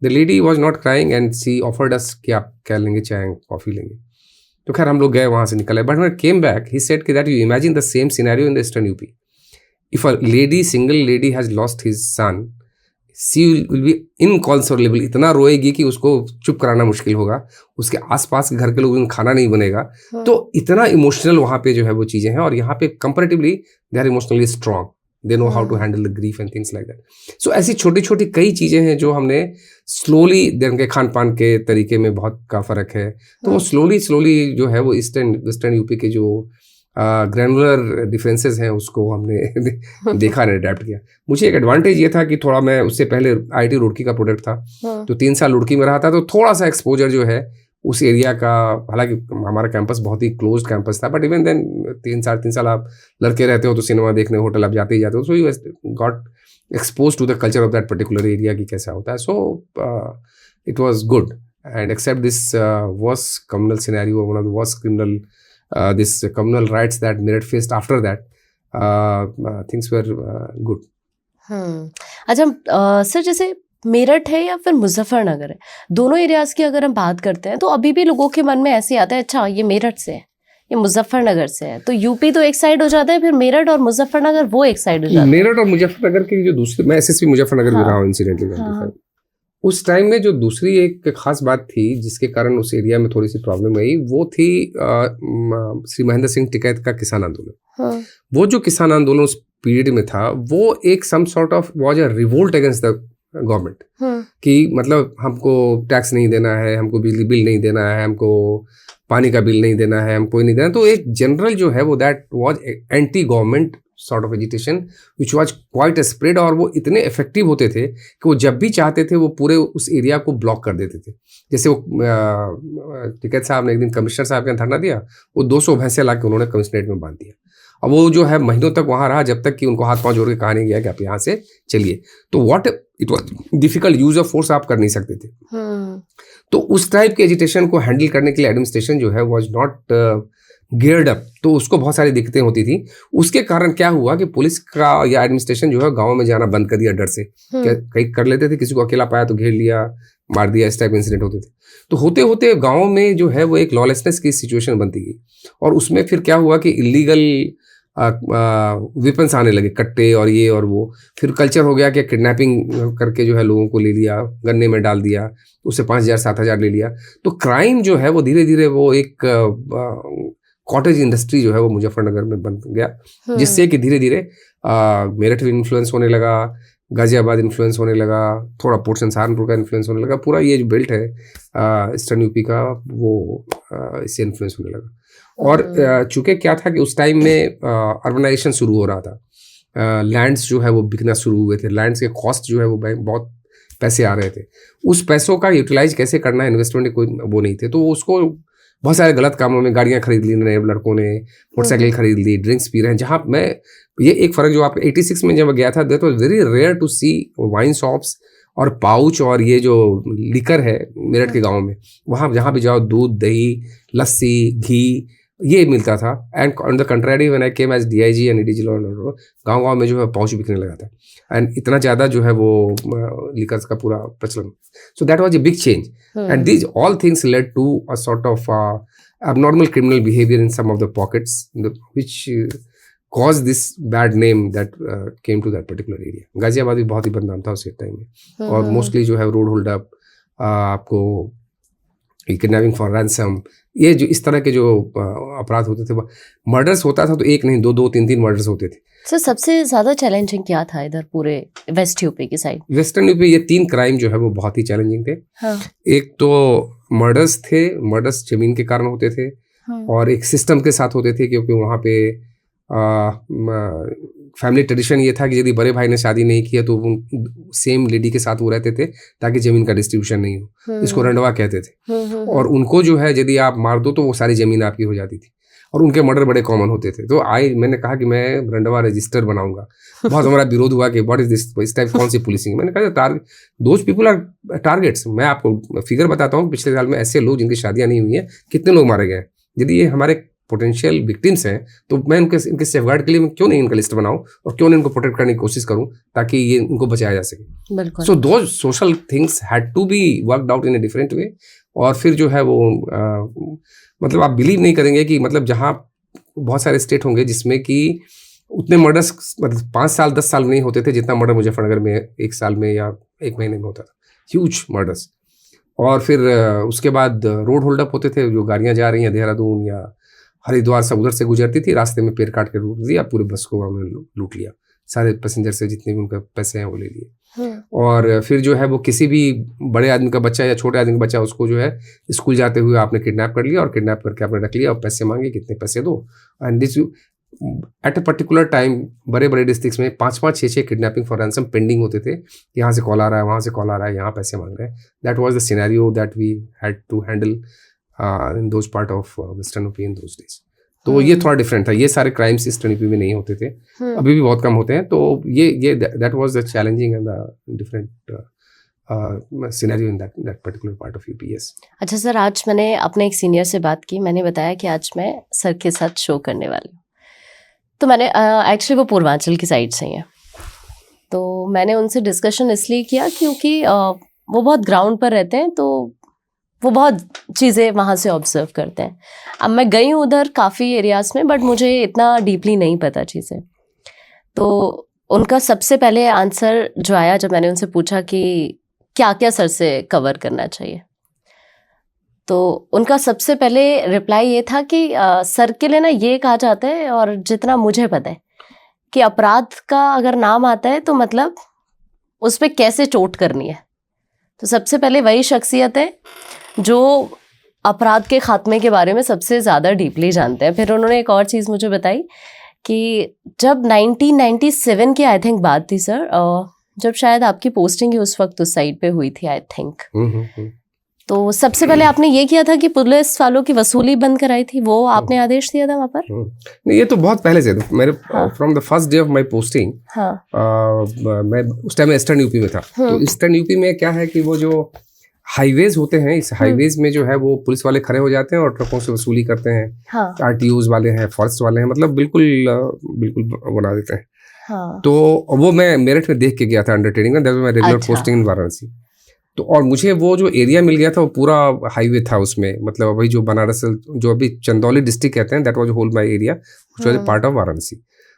the lady was not crying and she offered us कि आप क्या लेंगे, चाय कॉफ़ी लेंगे. तो खैर हम लोग गए, वहाँ से निकले. But when came back he said कि that you imagine the same scenario in the eastern UP. If a lady, single lady has lost his son, she will be inconsolable. इतना रोएगी कि उसको चुप कराना मुश्किल होगा, उसके आसपास के घर के लोगों में खाना नहीं बनेगा. तो इतना इमोशनल वहाँ पे जो है वो चीज़ें हैं. और यहाँ पे comparatively they are emotionally strong, they know how to handle the grief and things like that. So ऐसी छोटी छोटी कई चीज़ें हैं जो हमने स्लोली, उनके खान पान के तरीके में बहुत का फ़र्क है. तो वो स्लोली जो है वो ईस्टर्न यूपी के जो ग्रैनुलर डिफरेंसेस हैं उसको हमने देखा और अडेप्ट किया. मुझे एक एडवांटेज ये था कि थोड़ा, मैं उससे पहले IIT रुड़की का प्रोडक्ट था, तो 3 साल रुड़की में रहा था, तो थोड़ा सा एक्सपोजर जो है उस एरिया का. हालांकि हमारा कैंपस बहुत ही क्लोज कैंपस था, बट इवन देन 3 साल आप लड़के रहते हो तो सिनेमा देखने, होटल आप जाते ही जाते हो. So you got expose to the culture of that particular area की कैसा होता है. So it was good. And except this worse communal scenario, one of the worse criminal this communal riots that Meerut faced after that, things were good. अच्छा sir, जैसे मेरठ है या फिर मुजफ्फरनगर है, दोनों एरियाज की अगर हम बात करते हैं तो अभी भी लोगों के मन में ऐसे आता है, अच्छा ये मेरठ से है, ये मुजफ्फरनगर से है. तो यूपी तो एक साइड हो जाता है, फिर मेरठ और मुजफ्फरनगर वो एक साइड हो जाता है. मेरठ और मुजफ्फरनगर की जो दूसरी, मैं SSP मुजफ्फरनगर भी रहा हूँ इंसिडेंटली. उस टाइम में जो दूसरी एक खास बात थी जिसके कारण उस एरिया में थोड़ी सी प्रॉब्लम आई, वो थी श्री महेंद्र सिंह टिकैत का किसान आंदोलन. वो जो किसान आंदोलन उस पीरियड में था, वो एक some sort of was a revolt against the government. कि मतलब हमको टैक्स नहीं देना है, हमको बिजली बिल नहीं देना है, हमको पानी का बिल नहीं देना है, हमको नहीं देना. तो एक जनरल जो है वो that was anti government sort of agitation which was quite spread. और वो इतने इफेक्टिव होते थे कि वो जब भी चाहते थे वो पूरे उस एरिया को ब्लॉक कर देते थे. जैसे वो टिकैत साहब ने एक दिन कमिश्नर साहब के यहाँ धरना दिया, वो 200 भैंसे ला के उन्होंने कमिश्नरेट में बांध दिया. अब वो जो है महीनों तक वहाँ रहा, जब तक कि उनको हाथ पांव जोड़ के कहा नहीं गया कि आप यहाँ से चलिए. तो what it was difficult, use of force आप कर नहीं सकते थे. तो उस टाइप के एजिटेशन को हैंडल करने के लिए एडमिनिस्ट्रेशन जो है वॉज नॉट गियर्ड अप. तो उसको बहुत सारी दिक्कतें होती थी. उसके कारण क्या हुआ कि पुलिस का या एडमिनिस्ट्रेशन जो है गाँव में जाना बंद कर दिया डर से. कहीं कर लेते थे, किसी को अकेला पाया तो घेर लिया, मार दिया, इस टाइप इंसिडेंट होते थे. तो होते होते गाँव में जो है वो एक लॉलेसनेस की सिचुएशन बनती गई. और उसमें फिर क्या हुआ कि इलीगल वेपन्स आने लगे, कट्टे और ये और वो. फिर कल्चर हो गया कि किडनैपिंग करके जो है लोगों को ले लिया, गन्ने में डाल दिया, उससे 5,000-7,000 ले लिया. तो क्राइम जो है वो धीरे धीरे वो एक कॉटेज इंडस्ट्री जो है वो मुजफ्फरनगर में बन गया, जिससे कि धीरे धीरे मेरठ भी इन्फ्लुएंस होने लगा, गाजियाबाद इन्फ्लुएंस होने लगा, थोड़ा पोर्शन सहारनपुर का इन्फ्लुएंस होने लगा, पूरा ये जो बेल्ट है ईस्टर्न यूपी का वो इससे इन्फ्लुएंस होने लगा। और चूँकि क्या था कि उस टाइम में अर्बनाइजेशन शुरू हो रहा था, लैंड्स जो है वो बिकना शुरू हुए थे, लैंड्स के कॉस्ट जो है वो बहुत पैसे आ रहे थे, उस पैसों का यूटिलाइज कैसे करना है, इन्वेस्टमेंट कोई वो नहीं थे, तो उसको बहुत सारे गलत कामों में, गाड़ियाँ खरीद ली नए लड़कों ने, मोटरसाइकिल खरीद ली, ड्रिंक्स पी रहे हैं। जहाँ मैं ये एक फ़र्क जो आप 86 में जब गया था, that was very rare to see wine shops और पाउच और ये जो लिकर है मेरठ के गाँव में, वहाँ जहाँ भी जाओ दूध, दही, लस्सी, घी ये मिलता था। And on the contrary when I came as DIG and ADG गाँव में जो है पाउच बिकने लगा था, एंड इतना ज़्यादा जो है वो लिकर्स का पूरा प्रचलन। So that was a big change, and these all things led to a sort of abnormal criminal behavior in some of the pockets which caused this bad name that came to that particular area. Ghaziabad भी बहुत ही बदनाम था उस time में, और mostly जो है road hold up, आपको किडनैपिंग फॉर रैंसम, ये जो इस तरह के जो अपराध होते थे, मर्डर्स होता था तो एक नहीं दो 3 मर्डर्स होते थे। सर सबसे ज़्यादा चैलेंजिंग क्या था इधर पूरे वेस्ट यूपी की साइड? वेस्टर्न यूपी ये 3 क्राइम जो है वो बहुत ही चैलेंजिंग थे। हाँ। एक तो मर्डर्स थे, मर्डर्स जमीन के कारण होते थे, हाँ। और एक सिस्टम के साथ होते थे, क्योंकि वहाँ पे फैमिली ट्रेडिशन ये था कि यदि बड़े भाई ने शादी नहीं किया तो सेम लेडी के साथ वो रहते थे ताकि जमीन का डिस्ट्रीब्यूशन नहीं हो, इसको रंडवा कहते थे। और उनको जो है यदि आप मार दो तो वो सारी जमीन आपकी हो जाती थी, और उनके मर्डर बड़े कॉमन होते थे। तो मैंने कहा कि मैं रंडवा रजिस्टर बनाऊंगा। बहुत हमारा विरोध हुआ कि व्हाट इज दिस, इस टाइप कौन सी पुलिसिंग। मैंने कहा दोज पीपल आर टारगेट्स। मैं आपको फिगर बताता हूँ, पिछले साल में ऐसे लोग जिनकी शादियां नहीं हुई है कितने लोग मारे गए। यदि ये हमारे पोटेंशियल विक्टिम्स हैं तो मैं इनके सेफगार्ड के लिए क्यों नहीं इनका लिस्ट बनाऊं, और क्यों नहीं इनको प्रोटेक्ट करने की कोशिश करूं ताकि ये इनको बचाया जा सके। So those social things had to be worked out in a different way. और फिर जो है वो मतलब आप बिलीव नहीं करेंगे कि मतलब जहाँ बहुत सारे स्टेट होंगे जिसमें कि उतने मर्डर्स मतलब 5 साल 10 साल में नहीं होते थे जितना मर्डर मुजफ्फरनगर में 1 साल में या 1 महीने में होता था, ह्यूज मर्डर्स। और फिर उसके बाद रोड होल्ड अप होते थे, जो गाड़ियाँ जा रही हैं देहरादून या हरिद्वार सब उधर से गुजरती थी, रास्ते में पेड़ काट के रोक दिया, पूरे बस को उन्होंने लूट लिया, सारे पैसेंजर से जितने भी उनके पैसे हैं वो ले लिए। और फिर जो है वो किसी भी बड़े आदमी का बच्चा या छोटे आदमी का बच्चा, उसको जो है स्कूल जाते हुए आपने किडनैप कर लिया, और किडनैप करके आपने रख लिया और पैसे मांगे, कितने पैसे दो। And this at a particular time बड़े बड़े डिस्ट्रिक्ट्स में 5-5, 6-6 किडनैपिंग फॉर रैंसम पेंडिंग होते थे। यहाँ से कॉल आ रहा है, वहाँ से कॉल आ रहा है, यहाँ पैसे मांग रहे हैं। That was the scenario that we had to handle in those part of western UP in those days. तो ये थोड़ा डिफरेंट था, ये सारे क्राइम्स ईस्टर्न यूपी में नहीं होते थे, अभी भी बहुत कम होते हैं। तो ये that was the challenging and the different scenario in that particular part of UP. Yes. अच्छा सर, आज मैंने अपने एक सीनियर से बात की, मैंने बताया कि आज मैं सर के साथ शो करने वाली हूँ। तो मैंने एक्चुअली वो पूर्वांचल की साइड से ही है, तो मैंने उनसे डिस्कशन इसलिए किया क्योंकि वो बहुत ग्राउंड पर रहते हैं, तो वो बहुत चीज़ें वहाँ से ऑब्जर्व करते हैं। अब मैं गई हूँ उधर काफ़ी एरियाज़ में, बट मुझे इतना डीपली नहीं पता चीज़ें। तो उनका सबसे पहले आंसर जो आया जब मैंने उनसे पूछा कि क्या क्या सर से कवर करना चाहिए, तो उनका सबसे पहले रिप्लाई ये था कि सर के लिए ना ये कहा जाता है, और जितना मुझे पता है कि अपराध का अगर नाम आता है तो मतलब उस पर कैसे चोट करनी है। तो सबसे पहले वही शख्सियत है जो अपराध के खात्मे के बारे में सबसे ज़्यादा डीपली जानते हैं। फिर उन्होंने एक और चीज़ मुझे बताई कि जब 1997 की आई थिंक बात थी सर, जब शायद आपकी पोस्टिंग ही उस वक्त उस साइड पे हुई थी आई थिंक, तो सबसे पहले आपने ये किया था कि पुलिस वालों की वसूली बंद कराई थी, वो आपने आदेश दिया था वहाँ पर? नहीं, ये तो बहुत पहले से मेरे from the first day of my posting. मैं उस टाइम ईस्टर्न यूपी में था। तो ईस्टर्न यूपी में क्या है कि वो जो हाईवेज होते हैं, इस हाईवेज में जो है वो पुलिस वाले खड़े हो जाते हैं और ट्रकों से वसूली करते हैं। RTOs वाले हैं, फॉरेस्ट वाले हैं, मतलब बिल्कुल बना देते हैं। तो वो मैं मेरठ में देख के गया था अंडर ट्रेनिंग में, that was my regular posting in Varanasi. तो और मुझे वो जो एरिया मिल गया था वो पूरा हाईवे था उसमें, मतलब अभी जो बनारस जो अभी चंदौली डिस्ट्रिक्ट कहते हैं, that was whole my area which was part of Varanasi.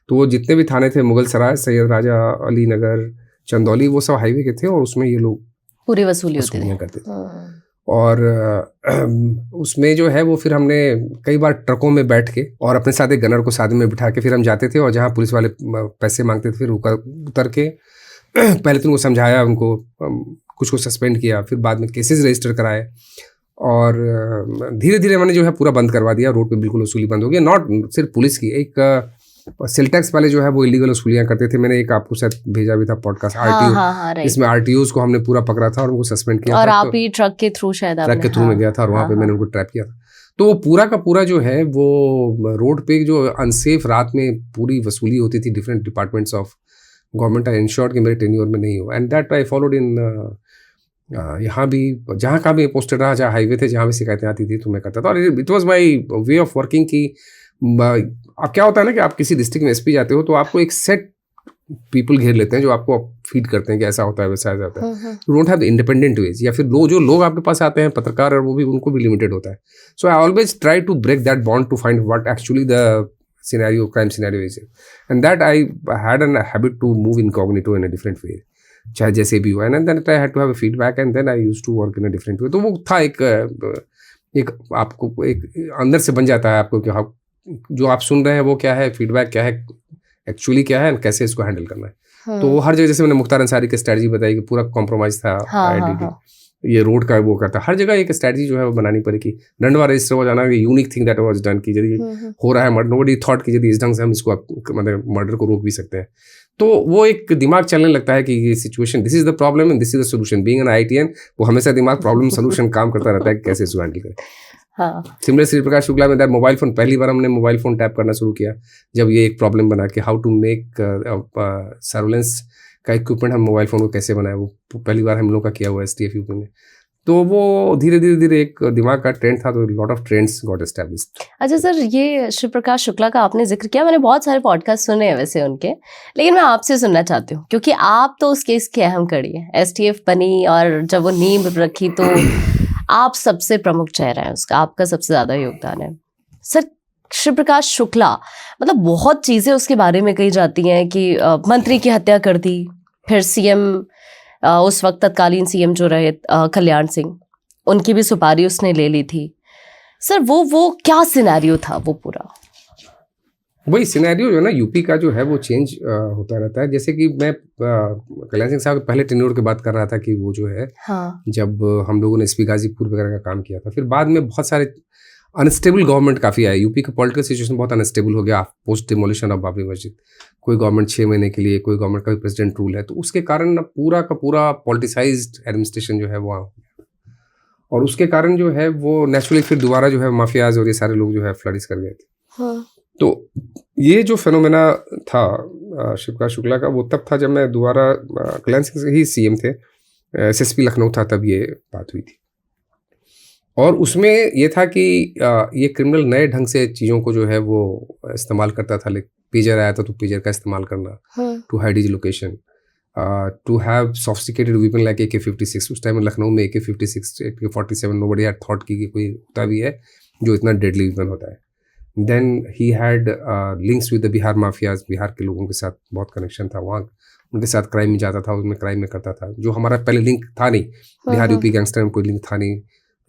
तो वो जितने भी थाने थे, मुगल सराय, सैयद राजा अली नगर, चंदौली, वो सब हाईवे के थे, और उसमें ये लोग पूरी वसूलियां करते थे। और उसमें जो है वो फिर हमने कई बार ट्रकों में बैठ के और अपने साथ एक गनर को साथ में बिठा के फिर हम जाते थे, और जहाँ पुलिस वाले पैसे मांगते थे फिर उतर के पहले तो उनको समझाया, उनको कुछ को सस्पेंड किया, फिर बाद में केसेस रजिस्टर कराए, और धीरे धीरे मैंने जो है पूरा बंद करवा दिया। रोड पे बिल्कुल वसूली बंद हो गई। नॉट सिर्फ पुलिस की, एक सेल टैक्स वाले जो है वो इलीगल वसूलियाँ करते थे। मैंने एक आपको शायद भेजा भी था पॉडकास्ट, आरटीओ, इसमें आरटीओज को हमने पूरा पकड़ा था और उनको सस्पेंड किया और था। आप ही ट्रक के थ्रू शायद ट्रक के थ्रू में गया था और वहाँ पे मैंने उनको ट्रैप किया था। तो वो पूरा का पूरा जो है वो रोड पे जो अनसेफ रात में पूरी वसूली होती थी different departments of government, I insured कि मेरे टेन्योर में नहीं हो। And that I followed in यहाँ भी, जहाँ कहाँ भी पोस्टेड रहा, जहाँ हाईवे थे, जहाँ भी शिकायतें आती थी तो मैं करता था। और it was my way of working की अब क्या होता है ना कि आप किसी डिस्ट्रिक्ट में एसपी जाते हो तो आपको एक सेट पीपल घेर लेते हैं जो आपको फीड करते हैं कि ऐसा होता है वैसा होता है। You don't have independent ways, या फिर जो लोग आपके पास आते हैं पत्रकार, और वो भी उनको भी लिमिटेड होता है। So I always try to break that bond to find what actually the scenario, crime scenario is, and that I had an habit to move incognito in a different way, चाहे जैसे भी हुआ। And then I had to have a feedback and then I used to work in a different way. तो वो था एक आपको एक अंदर से बन जाता है आपको कि जो आप सुन रहे हैं वो क्या है, फीडबैक क्या है, एक्चुअली क्या है, कैसे इसको हैंडल करना है। तो हर जगह, जैसे मैंने मुख्तार अंसारी की स्ट्रेटजी बताई कि पूरा कॉम्प्रोमाइज था, ये रोड का वो करता, हर जगह एक स्ट्रेटजी जो है वो बनानी पड़ेगी। डंडवा रजिस्टर हो जाना, unique thing that was done की यदि हो रहा है मर्डर, नोबडी थॉट कि यदि इस ढंग से हम इसको मतलब मर्डर को रोक भी सकते हैं। तो वो एक दिमाग चलने लगता है कि ये situation, this is the problem and this is the solution. Being an ITM, वो हमेशा दिमाग प्रॉब्लम सोल्यूशन काम करता रहता है कि कैसे इसको हैंडल करें। सिमिलर श्री प्रकाश शुक्ला में दैट मोबाइल फोन, पहली बार हमने मोबाइल फोन टैप करना शुरू किया जब ये एक प्रॉब्लम बना कि हाउ टू मेक सर्वेलेंस का इक्विपमेंट, हम मोबाइल फोन को कैसे बनाए, वो पहली बार हम लोग का किया हुआ है एसटीएफ यूपी में। तो वो धीरे धीरे एक दिमाग का ट्रेंड था, तो lot of trends got established. अच्छा सर, ये श्री प्रकाश शुक्ला का आपने जिक्र किया, मैंने बहुत सारे पॉडकास्ट सुने हैं वैसे उनके, लेकिन मैं आपसे सुनना चाहती हूँ क्योंकि आप तो उस केस की अहम कड़ी है। एसटीएफ बनी और जब वो नींव रखी तो आप सबसे प्रमुख चेहरा है उसका, आपका सबसे ज्यादा योगदान है। सर, श्री प्रकाश शुक्ला, मतलब बहुत चीजें उसके बारे में कही जाती हैं कि मंत्री की हत्या कर दी, फिर सीएम, उस वक्त तत्कालीन सीएम जो रहे कल्याण सिंह, उनकी भी सुपारी उसने ले ली थी। सर वो क्या सिनेरियो था वो पूरा? वही सिनेरियो जो है ना, यूपी का जो है वो चेंज होता रहता है। जैसे कि मैं कल्याण सिंह साहब पहले टेन्योर की बात कर रहा था कि वो जो है, जब हम लोगों ने एसपी गाजीपुर वगैरह का काम किया था, फिर बाद में बहुत सारे अनस्टेबल गवर्नमेंट काफ़ी आए। यूपी का पॉलिटिकल सिचुएशन बहुत अनस्टेबल हो गया पोस्ट डिमोलिशन ऑफ बाबरी मस्जिद। कोई गवर्नमेंट 6 महीने के लिए, कोई गवर्नमेंट का भी प्रेसिडेंट रूल है, तो उसके कारण ना पूरा का पूरा पॉलिटिसाइज्ड एडमिनिस्ट्रेशन जो है वो, और उसके कारण जो है वो नेचुरली फिर दोबारा जो है माफियाज और ये सारे लोग जो है फ्लरिश कर गए थे। तो ये जो फेनोमेना था श्री प्रकाश शुक्ला का, वो तब था जब मैं दोबारा, कल्याण सिंह ही सीएम थे, एसएसपी लखनऊ था, तब ये बात हुई थी। और उसमें ये था कि ये क्रिमिनल नए ढंग से चीज़ों को जो है वो इस्तेमाल करता था। लाइक पेजर आया था तो पेजर का इस्तेमाल करना to hide his location, to have sophisticated weapon like AK-57। उस टाइम में लखनऊ में AK-56, AK-47 nobody had thought की कोई होता भी है जो इतना डेडली वेपन होता है। Then he had links with the Bihar mafias, Bihar के लोगों के साथ बहुत कनेक्शन था, वहाँ उनके साथ क्राइम में जाता था, उसमें क्राइम में करता था, जो हमारा पहले लिंक था नहीं। बिहार यूपी गैंगस्टर में कोई लिंक था नहीं,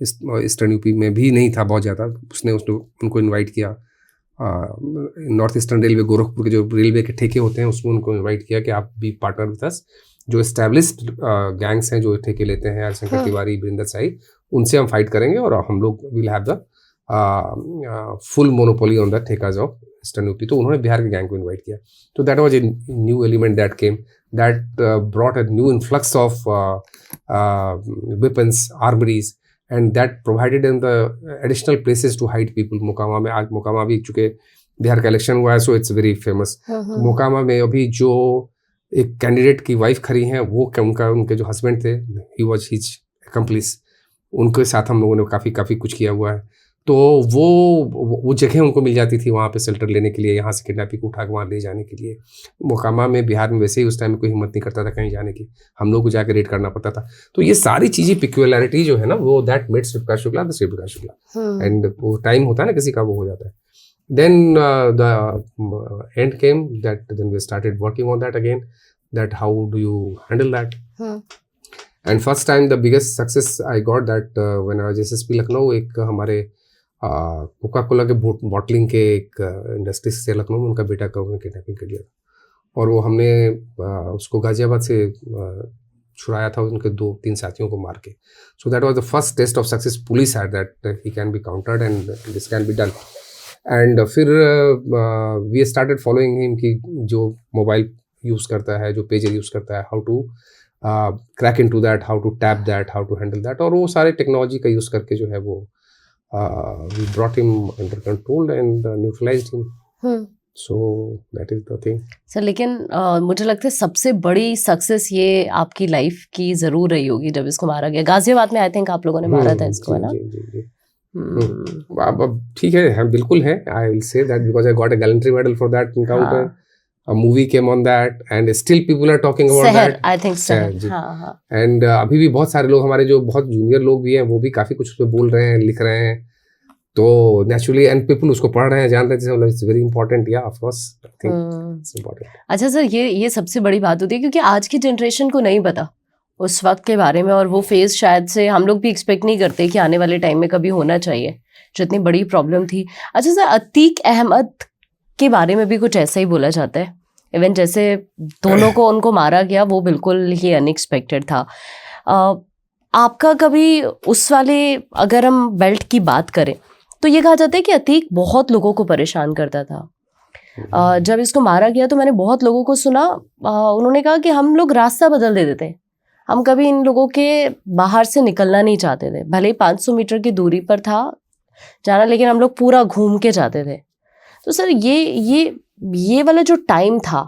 ईस्टर्न यूपी में भी नहीं था बहुत ज़्यादा। उसने उनको इन्वाइट किया, नॉर्थ ईस्टर्न रेलवे, गोरखपुर के जो रेलवे के ठेके होते हैं उसमें उनको इन्वाइट किया कि आप भी पार्टनर विद अस। जो एस्टैब्लिश्ड गैंग्स हैं जो ठेके लेते हैं, शंकर तिवारी, वीरेंद्र साई, उनसे हम फाइट करेंगे और हम लोग will have the full monopoly on the ठेकाज ऑफ ईस्टर्न यूपी। तो उन्होंने बिहार के गैंग को इन्वाइट किया। तो that was a new element that came, that brought a new influx of weapons, armouries, and that provided them the additional places to hide people. Mokama में, आज मोकामा भी चूँकि बिहार का इलेक्शन हुआ है, so it's very famous. Mokama में अभी जो एक कैंडिडेट की वाइफ खड़ी हैं, वो उनके जो हस्बैंड थे, ही वाज हिज accomplice, उनके साथ हम लोगों ने काफ़ी कुछ किया हुआ है। तो वो जगह उनको मिल जाती थी वहाँ पे शेल्टर लेने के लिए, यहाँ से किडनैपिंग को उठा के वहाँ ले जाने के लिए। मोकामा में, बिहार में वैसे ही उस टाइम में कोई हिम्मत नहीं करता था कहीं जाने की, हम लोग को जाकर रेड करना पड़ता था। तो ये सारी चीज़ें पिक्युलरिटी जो है ना, वो that made Shri Prakash Shukla the Shri Prakash Shukla. And वो टाइम होता है ना किसी का, वो हो जाता है। Then the end came that then we started working on that again, that how do you handle that. And first time the biggest success I got that when I was SSP Lucknow. एक हमारे Coca Cola के bottling के एक industry से लखनऊ में, उनका बेटा का उन्होंने किडनैपिंग कर लिया था। और वो हमने उसको गाजियाबाद से छुड़ाया था उनके 2-3 साथियों को मार के. So that was the first test of success police had, that he can be countered and this can be done. And फिर we started following him कि जो मोबाइल यूज़ करता है, जो पेजर यूज़ करता है, how to crack into that, how to tap that, how to handle that, और वो सारे टेक्नोलॉजी का यूज़ करके जो है वो we brought him under control and neutralized him. So that is the thing. Sir लेकिन मुझे लगता है सबसे बड़ी सक्सेस ये आपकी लाइफ की जरूर रही होगी जब इसको मारा गया गाजियाबाद में. आई थिंक आप लोगों ने मारा था इसको, है ना? जी. अब ठीक है, हम बिल्कुल है. I will say that because I got a gallantry medal for that encounter. A movie came on that and still people are talking about सहर, that. I think सहर. हाँ. And अभी भी बहुत सारे लोग हमारे जो बहुत जूनियर लोग भी हैं वो भी काफी कुछ उस पे बोल रहे हैं, लिख रहे हैं. तो नेचुरली एंड पीपल उसको पढ़ रहे हैं, जान रहे हैं. It's very important. Yeah of course I think it's important. अच्छा सर, ये सबसे बड़ी बात होती है क्योंकि आज की जनरेशन को नहीं पता उस वक्त के बारे में, और वो फेज शायद से हम लोग भी एक्सपेक्ट नहीं करते कि आने वाले टाइम में कभी होना चाहिए, जो इतनी बड़ी प्रॉब्लम थी. अच्छा सर, अतीक अहमद के बारे में भी कुछ ऐसा ही बोला जाता है. इवन जैसे दोनों को उनको मारा गया वो बिल्कुल ही अनएक्सपेक्टेड था. आपका कभी उस वाले, अगर हम बेल्ट की बात करें तो ये कहा जाता है कि अतीक बहुत लोगों को परेशान करता था. जब इसको मारा गया तो मैंने बहुत लोगों को सुना, उन्होंने कहा कि हम लोग रास्ता बदल देते थे, हम कभी इन लोगों के बाहर से निकलना नहीं चाहते थे. भले ही 500 मीटर की दूरी पर था जाना, लेकिन हम लोग पूरा घूम के जाते थे. तो सर ये वाला जो टाइम था,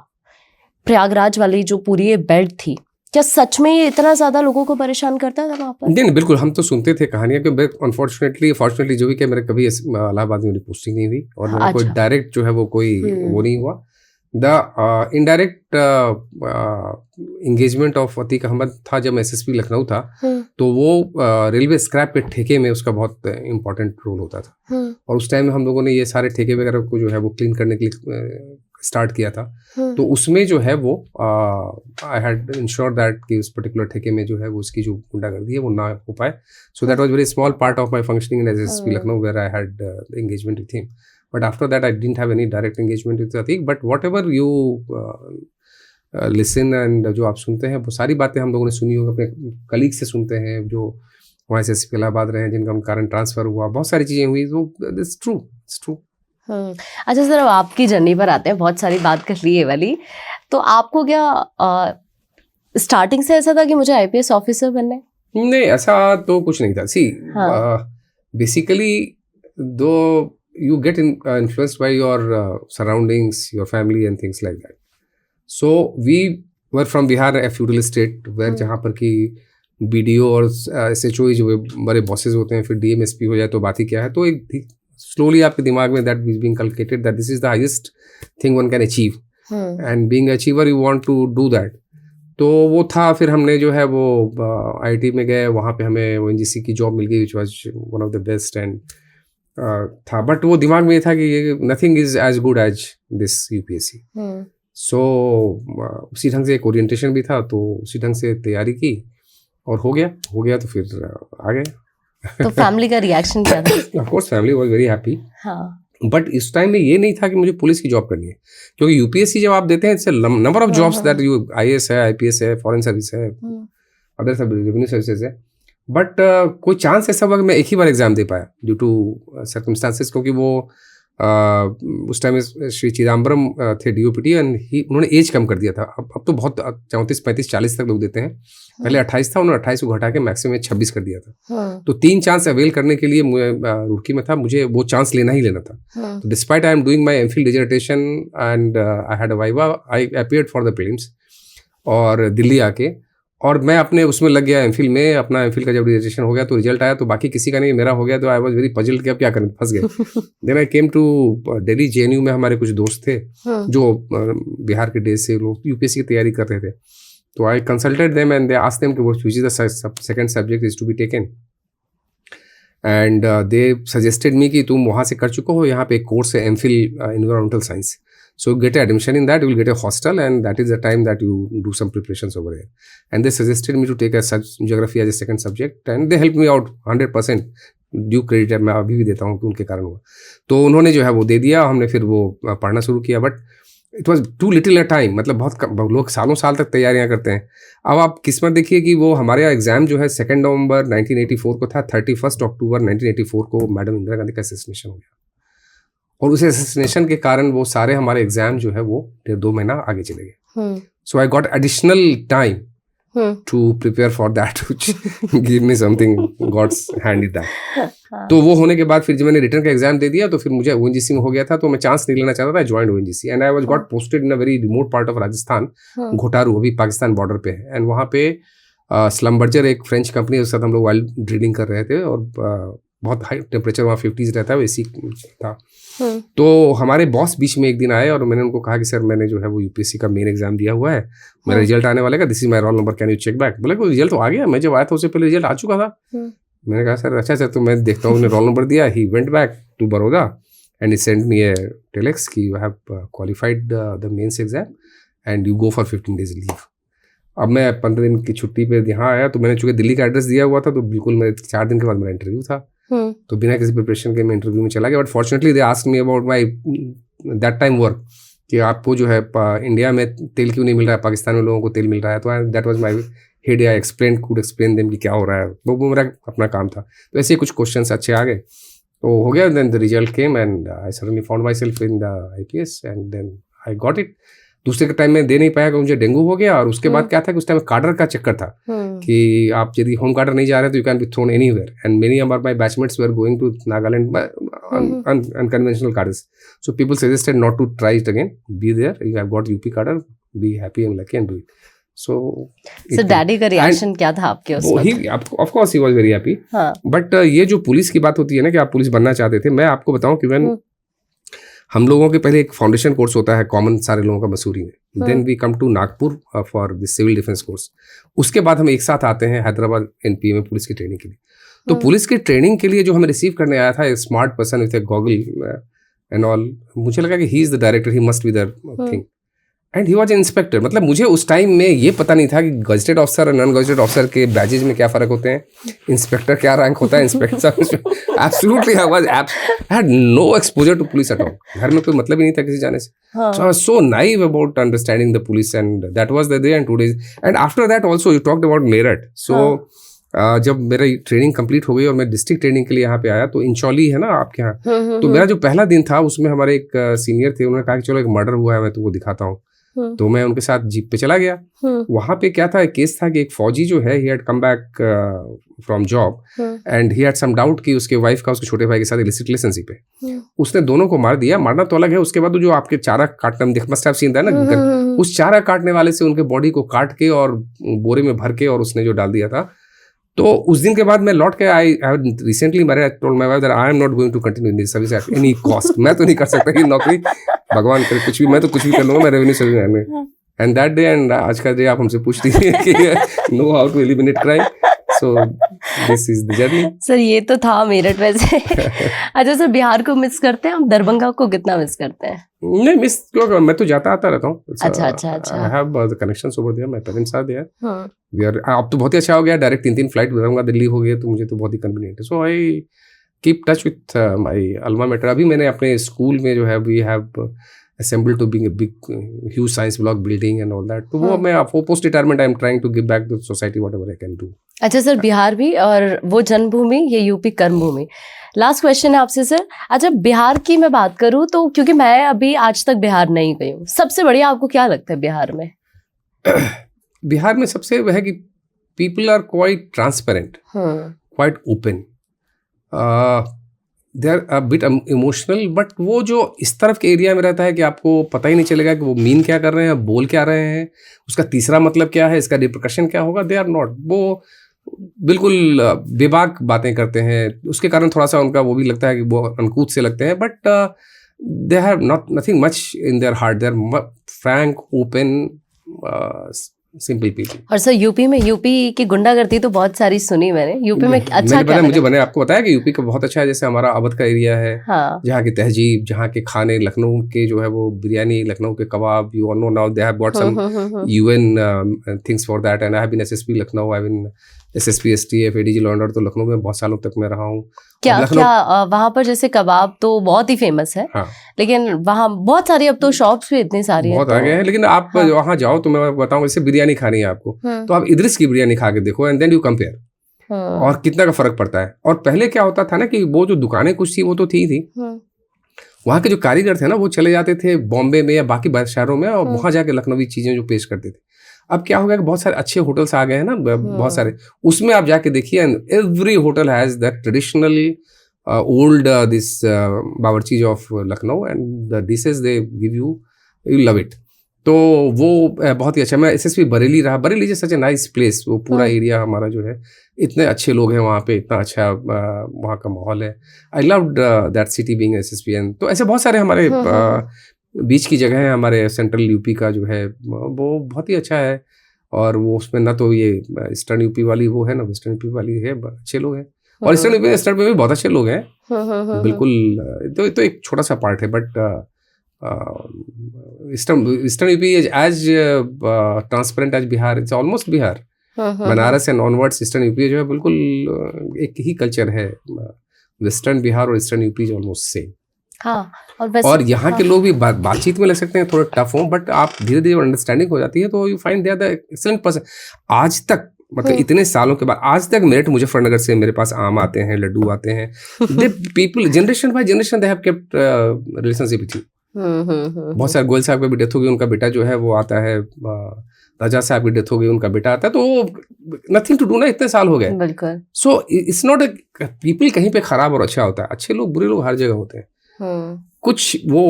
प्रयागराज वाली जो पूरी ये बेल्ट थी, क्या सच में ये इतना ज्यादा लोगों को परेशान करता था वहाँ पर? नहीं, बिल्कुल. हम तो सुनते थे कहानियां कि अनफॉर्चुनेटली जो भी क्या, मेरे कभी इलाहाबाद में मेरी पोस्टिंग नहीं हुई और मेरा कोई डायरेक्ट जो है वो कोई वो नहीं हुआ. The indirect engagement of Atiq Ahmad था जब एसएसपी लखनऊ था. तो वो रेलवे स्क्रैप के ठेके में उसका बहुत इंपॉर्टेंट रोल होता था. और उस टाइम में हम लोगों ने ये सारे ठेके वगैरह को जो है वो क्लीन करने के लिए स्टार्ट किया था. तो उसमें जो है वो आई हैड इंश्योर दैट कि उस पर्टिकुलर ठेके में जो है वो उसकी जो गुंडागर्दी है वो ना हो पाए. So that was very small part of my functioning in SSP Lucknow where I had engagement with him. But after that, I didn't have any direct engagement with Atik. But whatever you listen and जो आप सुनते हैं वो सारी बातें हम लोगों ने सुनी होगी, अपने कलीग से सुनते हैं जो वहाँ से इलाहाबाद रहे हैं, जिनका कारण ट्रांसफ़र हुआ, बहुत सारी चीज़ें हुई. तो इट्स ट्रू. अच्छा सर, अब आपकी जर्नी पर आते हैं. बहुत सारी बात कर ली है वाली. तो आपको क्या स्टार्टिंग से ऐसा था कि मुझे आईपीएस ऑफिसर बनना है? नहीं, ऐसा तो कुछ नहीं था. सी बेसिकली दो you get influenced by your surroundings, your family and things like that. So we were from Bihar, a feudal state where जहाँ पर कि BDO और SHO जो बड़े bosses होते हैं, फिर DMSP हो जाए तो बात ही क्या है. तो एक slowly आपके दिमाग में that is being inculcated that this is the highest thing one can achieve. And being an achiever you want to do that. तो वो था. फिर हमने जो है वो IT में गए, वहाँ पे हमें वो NGC की जॉब मिल गई which was one of the best and था. बट वो दिमाग में ये था कि ये nothing is as good as this UPSC. So उसी ढंग से एक ओरिएंटेशन भी था, तो उसी ढंग से तैयारी की और हो गया तो फिर आ गए. तो फैमिली का रिएक्शन क्या था? Of course family was very happy. But इस टाइम में ये नहीं था कि मुझे पुलिस की जॉब करनी है, क्योंकि यूपीएससी जब आप देते हैं it's number of jobs that you IAS है, आईपीएस है, फॉरेन सर्विस है, अदर सब रेवेन्यू सर्विसेज है. बट कोई चांस ऐसा हुआ कि मैं एक ही बार एग्जाम दे पाया ड्यू टू सर्कमस्टांसेस, क्योंकि वो उस टाइम में श्री चिदम्बरम थे DOPT एंड उन्होंने एज कम कर दिया था. अब तो बहुत 34, 35, 40 तक लोग देते हैं. पहले 28 था, उन्होंने 28 को घटा के मैक्सिमम 26 कर दिया था. तो 3 चांस अवेल करने के लिए रुड़की में था, मुझे वो चांस लेना ही लेना था. तो despite I am doing my MPhil dissertation and I had a viva, I appeared for the prelims और दिल्ली आके, और मैं अपने उसमें लग गया एमफिल में. अपना एमफिल का जब डिजर्टेशन हो गया तो रिजल्ट आया तो बाकी किसी का नहीं, मेरा हो गया. तो आई वाज वेरी पजल्ड कि अब क्या करें, फंस गए. Then I came to Delhi JNU में हमारे कुछ दोस्त थे जो बिहार के डेज से लोग यूपीएससी की तैयारी कर रहे थे. तो I consulted them and they asked them कि which is the second subject is to be taken. And they suggested me कि तुम वहाँ से कर चुके हो, यहाँ पे एक कोर्स है MPhil environmental science. So get admission in that, you will get a hostel, and that is the time that you do some preparations over here. And they suggested me to take a geography as a second subject, and they helped me out 100%. Due credit मैं अभी भी देता हूँ कि उनके कारण हुआ. तो उन्होंने जो है वो दे दिया, हमने फिर वो पढ़ना शुरू किया. But it was too little a time, मतलब बहुत लोग सालों साल तक तैयारियां करते हैं। अब आप किस्मत देखिए कि वो हमारे यहाँ एग्जाम जो है 2 नवंबर 1984 को था, 31 अक्टूबर 1984 को मैडम इंदिरा गांधी का असेसिनेशन हो गया, और उस असेसिनेशन के कारण वो सारे हमारे एग्जाम जो है वो 1.5 महीना आगे चले गए। So I got additional time to prepare for that, which give me something God's hand in that. तो वो होने के बाद फिर जब मैंने रिटर्न का एग्जाम दे दिया तो फिर मुझे ONGC में हो गया था, तो मैं चांस नहीं लेना चाहता था, join ONGC and I was got posted in a very remote part of Rajasthan, Ghotaru, अभी पाकिस्तान बॉर्डर पे है। एंड वहाँ पे स्लम्बर्जर एक फ्रेंच कंपनी, उसके साथ हम लोग वाइल्ड ड्रिलिंग कर रहे थे, और बहुत हाई टेम्परेचर वहाँ 50s रहता है, AC था। तो हमारे बॉस बीच में एक दिन आए और मैंने उनको कहा कि सर मैंने जो है वो UPSC का मेन एग्जाम दिया हुआ है, मेरा रिजल्ट आने वाला है, this is my roll number, can you check back. बोले वो रिजल्ट तो आ गया, मैं जब आया था उससे पहले रिजल्ट आ चुका था। मैंने कहा सर अच्छा सर, तो मैं देखता हूँ, रोल नंबर दिया। He went back to Baroda and he send me a telex कि you have qualified the mains exam and you go for 15 days leave. अब मैं 15 दिन की छुट्टी पे यहाँ आया, तो मैंने चूंकि दिल्ली का एड्रेस दिया हुआ था, तो बिल्कुल मेरे 4 दिन के बाद मेरा इंटरव्यू था। तो बिना किसी प्रिपरेशन के मैं इंटरव्यू में चला गया। But fortunately they asked me about my that time work, कि आपको जो है इंडिया में तेल क्यों नहीं मिल रहा है, पाकिस्तान में लोगों को तेल मिल रहा है। तो that was my head, I could explain them कि क्या हो रहा है, वो मेरा अपना काम था। तो ऐसे कुछ क्वेश्चंस अच्छे आ गए, तो हो गया। Then the result came and I suddenly found myself in the IPS and then I got it. दूसरे के टाइम में दे नहीं पाया कि मुझे डेंगू हो गया, और उसके बाद क्या था कि उस टाइम कार्डर का चक्कर था कि आप यदि होम कार्डर नहीं जा रहे तो you can be thrown anywhere, and many of my batchmates were going to Nagaland unconventional cadres, so people suggested not to try it again, be there, you have got UP cadre, be happy and lucky and do it. So daddy का reaction क्या था आपके उस वक्त? Of course he was very happy. But ये जो police की बात होती है ना कि आप पुलिस बनना चाहते थे, मैं आपको बताऊं कि व्हेन हम लोगों के पहले एक फाउंडेशन कोर्स होता है कॉमन सारे लोगों का मसूरी में, then we come to Nagpur for this civil defence course. उसके बाद हम एक साथ आते हैं हैदराबाद NPA में पुलिस की ट्रेनिंग के लिए। तो पुलिस की ट्रेनिंग के लिए जो हमें रिसीव करने आया था, एक smart person with A goggle and all, मुझे लगा कि he is the director, he must be the thing, and he was inspector. मतलब मुझे उस टाइम में ये पता नहीं था कि गजेटेड ऑफिसर और नॉन गजेटेड ऑफिसर के बैजेज में क्या फ़र्क होते हैं, इंस्पेक्टर क्या रैंक होता है, inspector absolutely I had no exposure to police at all. घर में कोई मतलब ही नहीं था किसी जाने से। So I was so naive about understanding the police, and that was the day and 2 days। And after that also you talked about Meerut. So जब मेरा ट्रेनिंग कंप्लीट हो गई और मैं डिस्ट्रिक्ट ट्रेनिंग के लिए यहाँ पे आया, तो इंचौली है ना आपके यहाँ, तो मेरा जो पहला दिन था उसमें हमारे एक सीनियर थे, उन्होंने कहा कि चलो एक मर्डर हुआ है, मैं तुमको दिखाता हूँ। तो मैं उनके साथ जीप पे चला गया। वहां पे क्या था, एक केस था कि एक फौजी जो है, he had come back from job and he had some doubt कि उसके वाइफ का उसके छोटे भाई के साथ इलिसिट रिलेशनशिप है। उसने दोनों को मार दिया, मारना तो अलग है, उसके बाद जो आपके चारा काटना देख मस्ट हैव सीन था ना, उस चारा काटने वाले से उनके बॉडी को काट के और बोरे में भर के और उसने जो डाल दिया था। तो उस दिन के बाद मैं लौट के आई recently married, told my wife that I am not going to continue in this service at any cost. मैं तो नहीं कर सकता कि नौकरी, भगवान करे कुछ भी, मैं तो कुछ भी कर लूंगा, मैं रेवेन्यू सर्विस में। एंड दैट डे एंड आज का डे आप हमसे पूछती है कि no how to eliminate crime, so this is the journey. Sir ये तो था मेरठ वैसे। अच्छा सर, बिहार को मिस करते हैं हम, दरभंगा को कितना मिस करते हैं? नहीं मिस क्यों, मैं तो जाता आता रहता हूँ। अच्छा। I have the connections over there, my parents are there, we are. अब तो बहुत ही अच्छा हो गया, डायरेक्ट 3 फ्लाइट दरभंगा दिल्ली हो गई, तो मुझे तो बहुत ही कन्वीनियंट है। So I keep touch with my alma mater. अभी मैंने अपने स्कूल में जो है, we have assembled to being a big huge science block building and all that, तो वो मैं post retirement I am trying to give back to society whatever I can do। अच्छा सर, बिहार भी और वो जन्मभूमि, ये UP कर्मभूमि। लास्ट क्वेश्चन है आपसे सर। अच्छा, बिहार की मैं बात करूँ तो, क्योंकि मैं अभी आज तक बिहार नहीं गई हूँ, सबसे बढ़िया आपको क्या लगता है बिहार में? बिहार में सबसे वह है कि people are quite transparent, quite open, they are a bit emotional, but वो जो इस तरफ के एरिया में रहता है कि आपको पता ही नहीं चलेगा कि वो मीन क्या कर रहे हैं, बोल क्या रहे हैं, उसका तीसरा मतलब क्या है, इसका रिप्रिकॉशन क्या होगा। दे आर नॉट, वो बिल्कुल बेबाक बातें करते हैं, उसके कारण थोड़ा सा उनका वो भी लगता है कि वो अनकूथ से लगते हैं, but they have nothing much in their heart, they are frank, open, simple people. और सर यूपी की गुंडागर्दी तो बहुत सारी सुनी मैंने, यूपी में अच्छा क्या मुझे मैंने आपको बताया कि यूपी का बहुत अच्छा है। जैसे हमारा अवध का एरिया है, हाँ। जहाँ की तहजीब, जहाँ के खाने, लखनऊ के जो है वो बिरयानी, लखनऊ के कबाब, you all know now they have got some UN things for that, and I have been SSP Lucknow, I been SSP STF ADG law and order, तो लखनऊ में बहुत सालों तक मैं रहा हूँ। क्या वहाँ पर जैसे कबाब तो बहुत ही फेमस है, हाँ, लेकिन वहाँ बहुत सारी अब तो शॉप्स भी इतनी सारी बहुत हैं, आगे हैं। लेकिन आप वहाँ जाओ तो मैं बताऊँ, जैसे बिरयानी खानी है आपको, तो आप इदरिस की बिरयानी खा के देखो एंड देन यू कंपेयर, और कितना का फर्क पड़ता है। और पहले क्या होता था ना कि वो जो दुकानें कुछ थी वो तो थी, वहाँ के जो कारीगर थे ना वो चले जाते थे बॉम्बे में या बाकी शहरों में, और वहाँ जाके लखनवी चीजें जो पेश करते थे। अब क्या हो गया कि बहुत सारे अच्छे होटल्स आ गए हैं ना, बहुत सारे, उसमें आप जाके देखिए, and every hotel has that traditional old this बावर्चीज of Lucknow, and the dishes they give you, you love it. तो वो बहुत ही अच्छा। मैं SSP बरेली रहा, Bareilly is such a nice place, वो पूरा एरिया हमारा जो है, इतने अच्छे लोग हैं वहाँ पे, इतना अच्छा वहाँ का माहौल है। I loved that city being SSP। And तो ऐसे बहुत सारे हमारे बीच की जगह है, हमारे सेंट्रल यूपी का जो है वो बहुत ही अच्छा है, और वो उसमें ना तो ये ईस्टर्न यूपी वाली वो है ना वेस्टर्न यूपी वाली है, अच्छे लोग हैं, और ईस्टर्न यूपी वेस्टर्न में भी बहुत अच्छे लोग हैं बिल्कुल। तो एक छोटा सा पार्ट है, but eastern UP is as transparent as Bihar, it's almost Bihar, Banaras and onwards eastern UP जो है बिल्कुल एक ही कल्चर है। वेस्टर्न बिहार और eastern UP is almost same. हाँ, और यहाँ के लोग भी बातचीत में लग सकते हैं थोड़ा टफ हो, बट आप धीरे धीरे अंडरस्टैंडिंग हो जाती है, तो you find they are the excellent person. आज तक मतलब इतने सालों के बाद आज तक मेरठ मुजफ्फरनगर से मेरे पास आम आते हैं, लड्डू आते हैं, they people generation by generation they have kept relationship with you. बहुत सारे गोयल साहब की भी डेथ हो गई, उनका बेटा जो है वो आता है, राजा साहब की डेथ हो गई, उनका बेटा आता है, तो नथिंग टू डू ना, इतने साल हो गए। सो इट्स नॉट पीपल कहीं पे खराब और अच्छा होता है, अच्छे लोग बुरे लोग हर जगह होते हैं। कुछ वो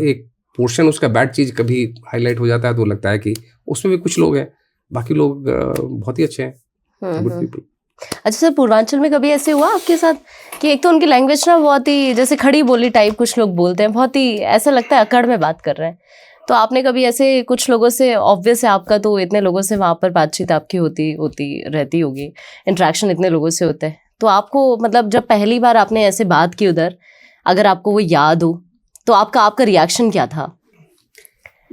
एक पोर्शन उसका बैड चीज कभी हाईलाइट हो जाता है तो लगता है कि उसमें भी कुछ लोग हैं, बाकी लोग बहुत ही अच्छे हैं, गुड पीपल। अच्छा सर, पूर्वांचल में कभी ऐसे हुआ आपके साथ कि एक तो उनकी लैंग्वेज ना बहुत ही जैसे खड़ी बोली टाइप कुछ लोग बोलते हैं, बहुत ही ऐसा लगता है अकड़ में बात कर रहे हैं, तो आपने कभी ऐसे कुछ लोगों से, ऑब्वियस है आपका तो इतने लोगों से वहाँ पर बातचीत आपकी होती रहती होगी, इंटरेक्शन इतने लोगों से होता है, तो आपको मतलब जब पहली बार आपने ऐसे बात की उधर, अगर आपको वो याद हो तो आपका रिएक्शन क्या था?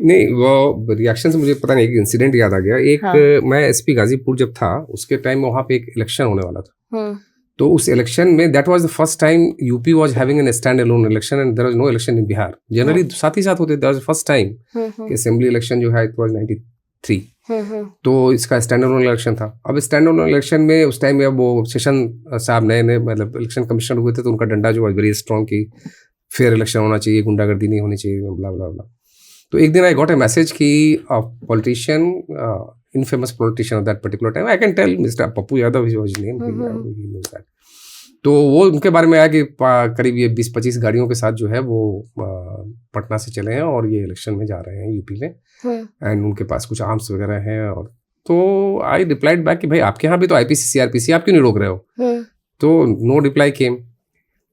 नहीं, वो रिएक्शन से मुझे पता नहीं, एक इंसिडेंट याद आ गया। एक मैं SP गाजीपुर जब था उसके टाइम में वहाँ पे एक इलेक्शन होने वाला था, तो उस इलेक्शन में that was the first time UP was having an stand alone election and there was no election in Bihar. Generally साथ ही साथ होते, that was the first time कि असेंबली इलेक्शन जो है इट वाज 93, तो इसका स्टैंड अलोन इलेक्शन था। अब स्टैंड अलोन इलेक्शन में उस टाइम में वो सेशन साहब नए मतलब इलेक्शन कमिश्नर हुए थे, तो उनका डंडा जो वाज वेरी स्ट्रॉन्ग की फेयर इलेक्शन होना चाहिए, गुंडागर्दी नहीं होनी चाहिए, ब्ला ब्ला ब्ला। तो एक दिन आई गॉट ए मैसेज कि politician, infamous politician of that particular time, I can tell mister Pappu Yadav is his name, he knows that. तो वो उनके बारे में आया कि करीब ये 20-25 गाड़ियों के साथ जो है वो पटना से चले हैं और ये इलेक्शन में जा रहे हैं यूपी में, एंड उनके पास कुछ आर्म्स वगैरह हैं। और तो आई रिप्लाइड बैक कि भाई आपके यहाँ भी तो IPC CRPC, आप क्यों नहीं रोक रहे हो? तो नो रिप्लाई केम।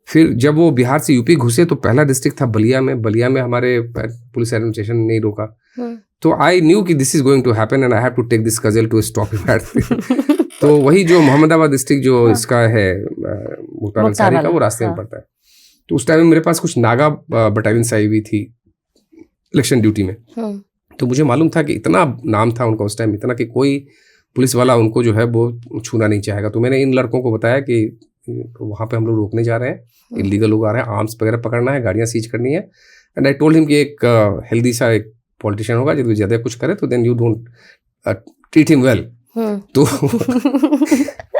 फिर जब वो बिहार से यूपी घुसे तो पहला डिस्ट्रिक्ट था बलिया में हमारे पुलिस एडमिनिस्ट्रेशन नहीं रोका, तो आई न्यू कि this is going to happen and I have to take this cudgel to stop it. तो वही जो मोहम्मदाबाद डिस्ट्रिक्ट जो इसका है मुख्तार अंसारी का, वो रास्ते में पड़ता है। तो उस टाइम में मेरे पास कुछ नागा बटालियन से आई हुई थी इलेक्शन ड्यूटी में, तो मुझे मालूम था कि इतना नाम था उनका उस टाइम, इतना कि कोई पुलिस वाला उनको जो है वो छूना नहीं चाहेगा। तो मैंने इन लड़कों को बताया कि वहाँ पे हम लोग रोकने जा रहे हैं, इलीगल लोग आ रहे हैं, आर्म्स वगैरह पकड़ना है, गाड़ियाँ सीज करनी है, एंड आई टोल्ड हिम कि एक हेल्दी सा एक पॉलिटिशियन होगा, जब ज़्यादा कुछ करे तो then you don't treat him well.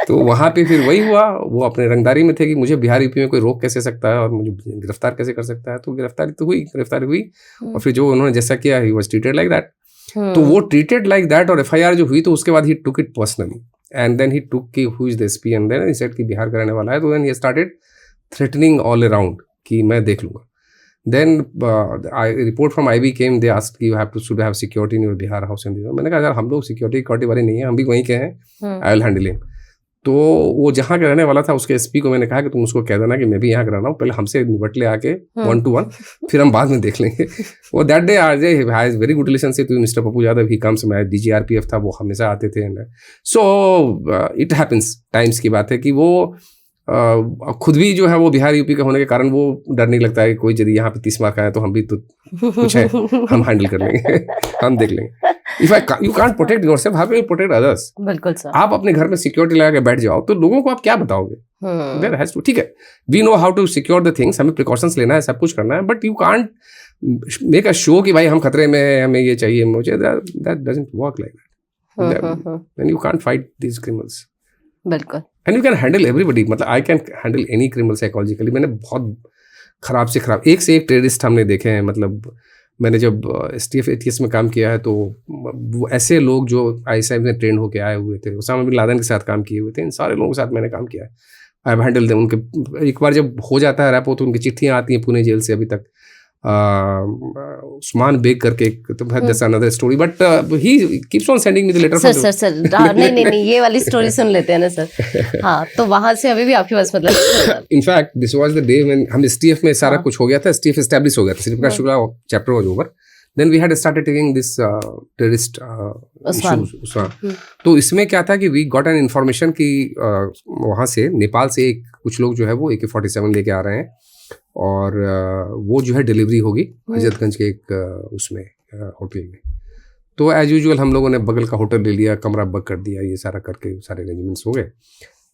तो वहाँ पे फिर वही हुआ, वो अपने रंगदारी में थे कि मुझे बिहार यूपी में कोई रोक कैसे सकता है और मुझे गिरफ्तार कैसे कर सकता है। तो गिरफ्तारी हुई और फिर जो उन्होंने जैसा किया he was treated like that. तो वो ट्रीटेड लाइक दैट और FIR जो हुई तो उसके बाद he took it personally and then he took कि who is the SP and then he said कि बिहार का रहने वाला है। तो then he started threatening all around कि मैं देख लूंगा। Then report from IB came, they asked कि you have to should have security in your Bihar house and मैंने कहा यार हम लोग सिक्योरिटी वाले नहीं है, हम भी वहीं के हैं, आई विल हैंडल हिम। तो वो जहाँ का रहने वाला था उसके SP को मैंने कहा कि तुम उसको कह देना कि मैं भी यहाँ का रहना हूँ, पहले हमसे निपट ले आके 1 to 1, फिर हम बाद में देख लेंगे। वो that day RJ has very good relationship with mister Pappu Yadav, he comes, मैं DGRPF था, वो हमेशा आते थे। सो इट हैपेंस, टाइम्स की बात है कि वो खुद भी जो है वो बिहार यूपी का होने के कारण वो डर नहीं लगता है कि कोई यदि यहाँ पे 30 मार्क आया तो हम भी तो कुछ है, हम हैंडल कर लेंगे, हम देख लेंगे। If you can't protect yourself, how can you protect others? बिल्कुल सर। आप अपने घर में सिक्योरिटी लगा के बैठ जाओ तो लोगों को आप क्या बताओगे? देयर हैज टू, ठीक है, we know how to secure the things, हमें प्रिकॉशंस लेना है, सब कुछ करना है, but you can't make a show कि भाई हम खतरे में हैं, हमें ये चाहिए, मुझे that doesn't work like that. Then you can't fight these criminals. बिल्कुल। And you can handle everybody, मतलब I can handle any criminal psychologically. मैंने बहुत खराब से खराब, एक से एक टेररिस्ट हमने देखे हैं। मतलब मैंने जब STF ATS में काम किया है तो वो ऐसे लोग जो ISI में ट्रेन होके आए हुए थे, उसामा बिन लादेन के साथ काम किए हुए थे, इन सारे लोगों के साथ मैंने काम किया है। I have handle them. उनके एक बार जब हो जाता है रैपो तो उनकी चिट्ठियाँ आती हैं पुणे जेल से अभी तक। उस्मान बेग करके एक, तो that's another story, but he keeps on sending me the letter. Sir नहीं ये वाली स्टोरी सुन लेते हैं ना सर। हाँ, तो वहां से अभी भी आपके पास मतलब in fact this was the day when हम STF में सारा कुछ हो गया था, STF एस्टैब्लिश हो गया था, Shriprakash Shukla chapter was over, then we had started taking this terrorist issues. तो इसमें क्या था कि वी गॉट एन इन्फॉर्मेशन कि वहाँ से नेपाल से कुछ लोग जो है वो AK-47 लेके आ रहे हैं और वो जो है डिलीवरी होगी हजरतगंज के एक उसमें होटल में। तो एज यूजुअल हम लोगों ने बगल का होटल ले लिया, कमरा बुक कर दिया, ये सारा करके सारे अरेंजमेंट्स हो गए।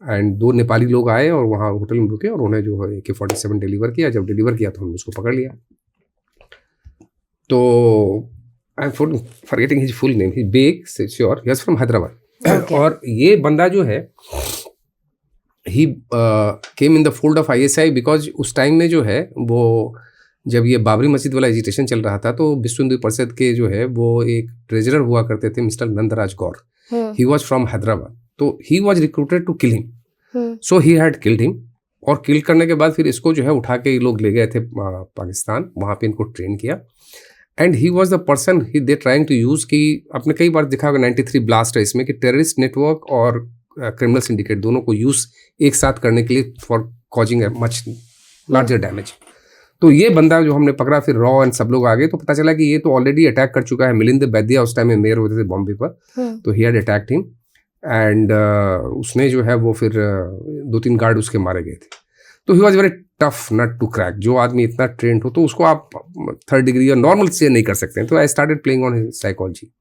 एंड 2 नेपाली लोग आए और वहाँ होटल में रुके और उन्हें जो है AK-47 डिलीवर किया। जब डिलीवर किया तो हमने उसको पकड़ लिया। तो I am forgetting his full name, he Baig sure, he is from Hyderabad. और ये बंदा जो है he came in the fold of ISI because उस टाइम में जो है वो जब ये बाबरी मस्जिद वाला एजिटेशन चल रहा था तो विश्व हिंदू परिषद के जो है वो एक ट्रेजरर हुआ करते थे mister Nandraj Gaur. He was from Hyderabad, तो he was recruited to kill him. So he had killed him, और किल करने के बाद फिर इसको जो है उठा के लोग ले गए थे पाकिस्तान, वहाँ पे इनको ट्रेन किया। And he was the person he they trying to use कि आपने कई बार देखा होगा 93 ब्लास्ट है इसमें कि टेररिस्ट नेटवर्क और क्रिमिनल सिंडिकेट दोनों को यूज एक साथ करने के लिए for causing a much larger damage. तो ये बंदा जो हमने पकड़ा, फिर रॉ एंड सब लोग आ गए तो पता चला कि ये तो ऑलरेडी अटैक कर चुका है। मिलिंद बैदिया उस टाइम में मेयर होते थे बॉम्बे पर, तो he had attacked him and उसने जो है वो फिर 2-3 गार्ड उसके मारे गए थे। तो he was very tough nut to crack. जो आदमी इतना ट्रेंड हो तो उसको आप 3rd डिग्री या नॉर्मल से नहीं कर सकते हैं। तो I started playing on his psychology,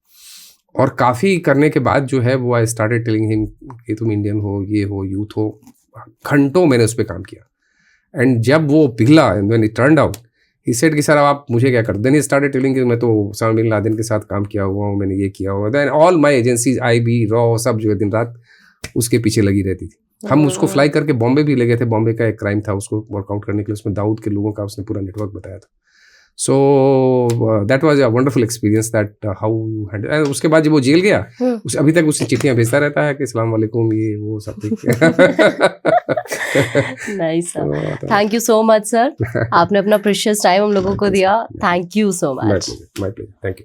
और काफ़ी करने के बाद जो है वो आई स्टार्टेड टेलिंग हिम कि तुम इंडियन हो, ये हो, यूथ हो। घंटों मैंने उस पर काम किया। एंड जब वो पिघला, and when it turned out, he said कि सर अब आप मुझे क्या कर। देन ही स्टार्टेड टेलिंग कि मैं तो उसामा बिन लादेन के साथ काम किया हुआ हूँ, मैंने ये किया हुआ। Then all my agencies, IB, रॉ, सब जो है दिन रात उसके पीछे लगी रहती थी। हम उसको फ्लाई करके बॉम्बे भी ले गए थे। बॉम्बे का एक क्राइम था, उसको वर्कआउट करने के लिए उसमें दाऊद के लोगों का उसने पूरा नेटवर्क बताया था। सो that was a wonderful experience that how you handle. And उसके बाद जब वो जेल गया, अभी तक उससे चिट्ठियां भेजता रहता है कि अस्सलाम वालेकुम, ये वो सब ठीक। Nice sir, thank you so much sir, आपने अपना प्रेशियस टाइम हम लोगों को दिया। Thank you so much. My pleasure, thank you.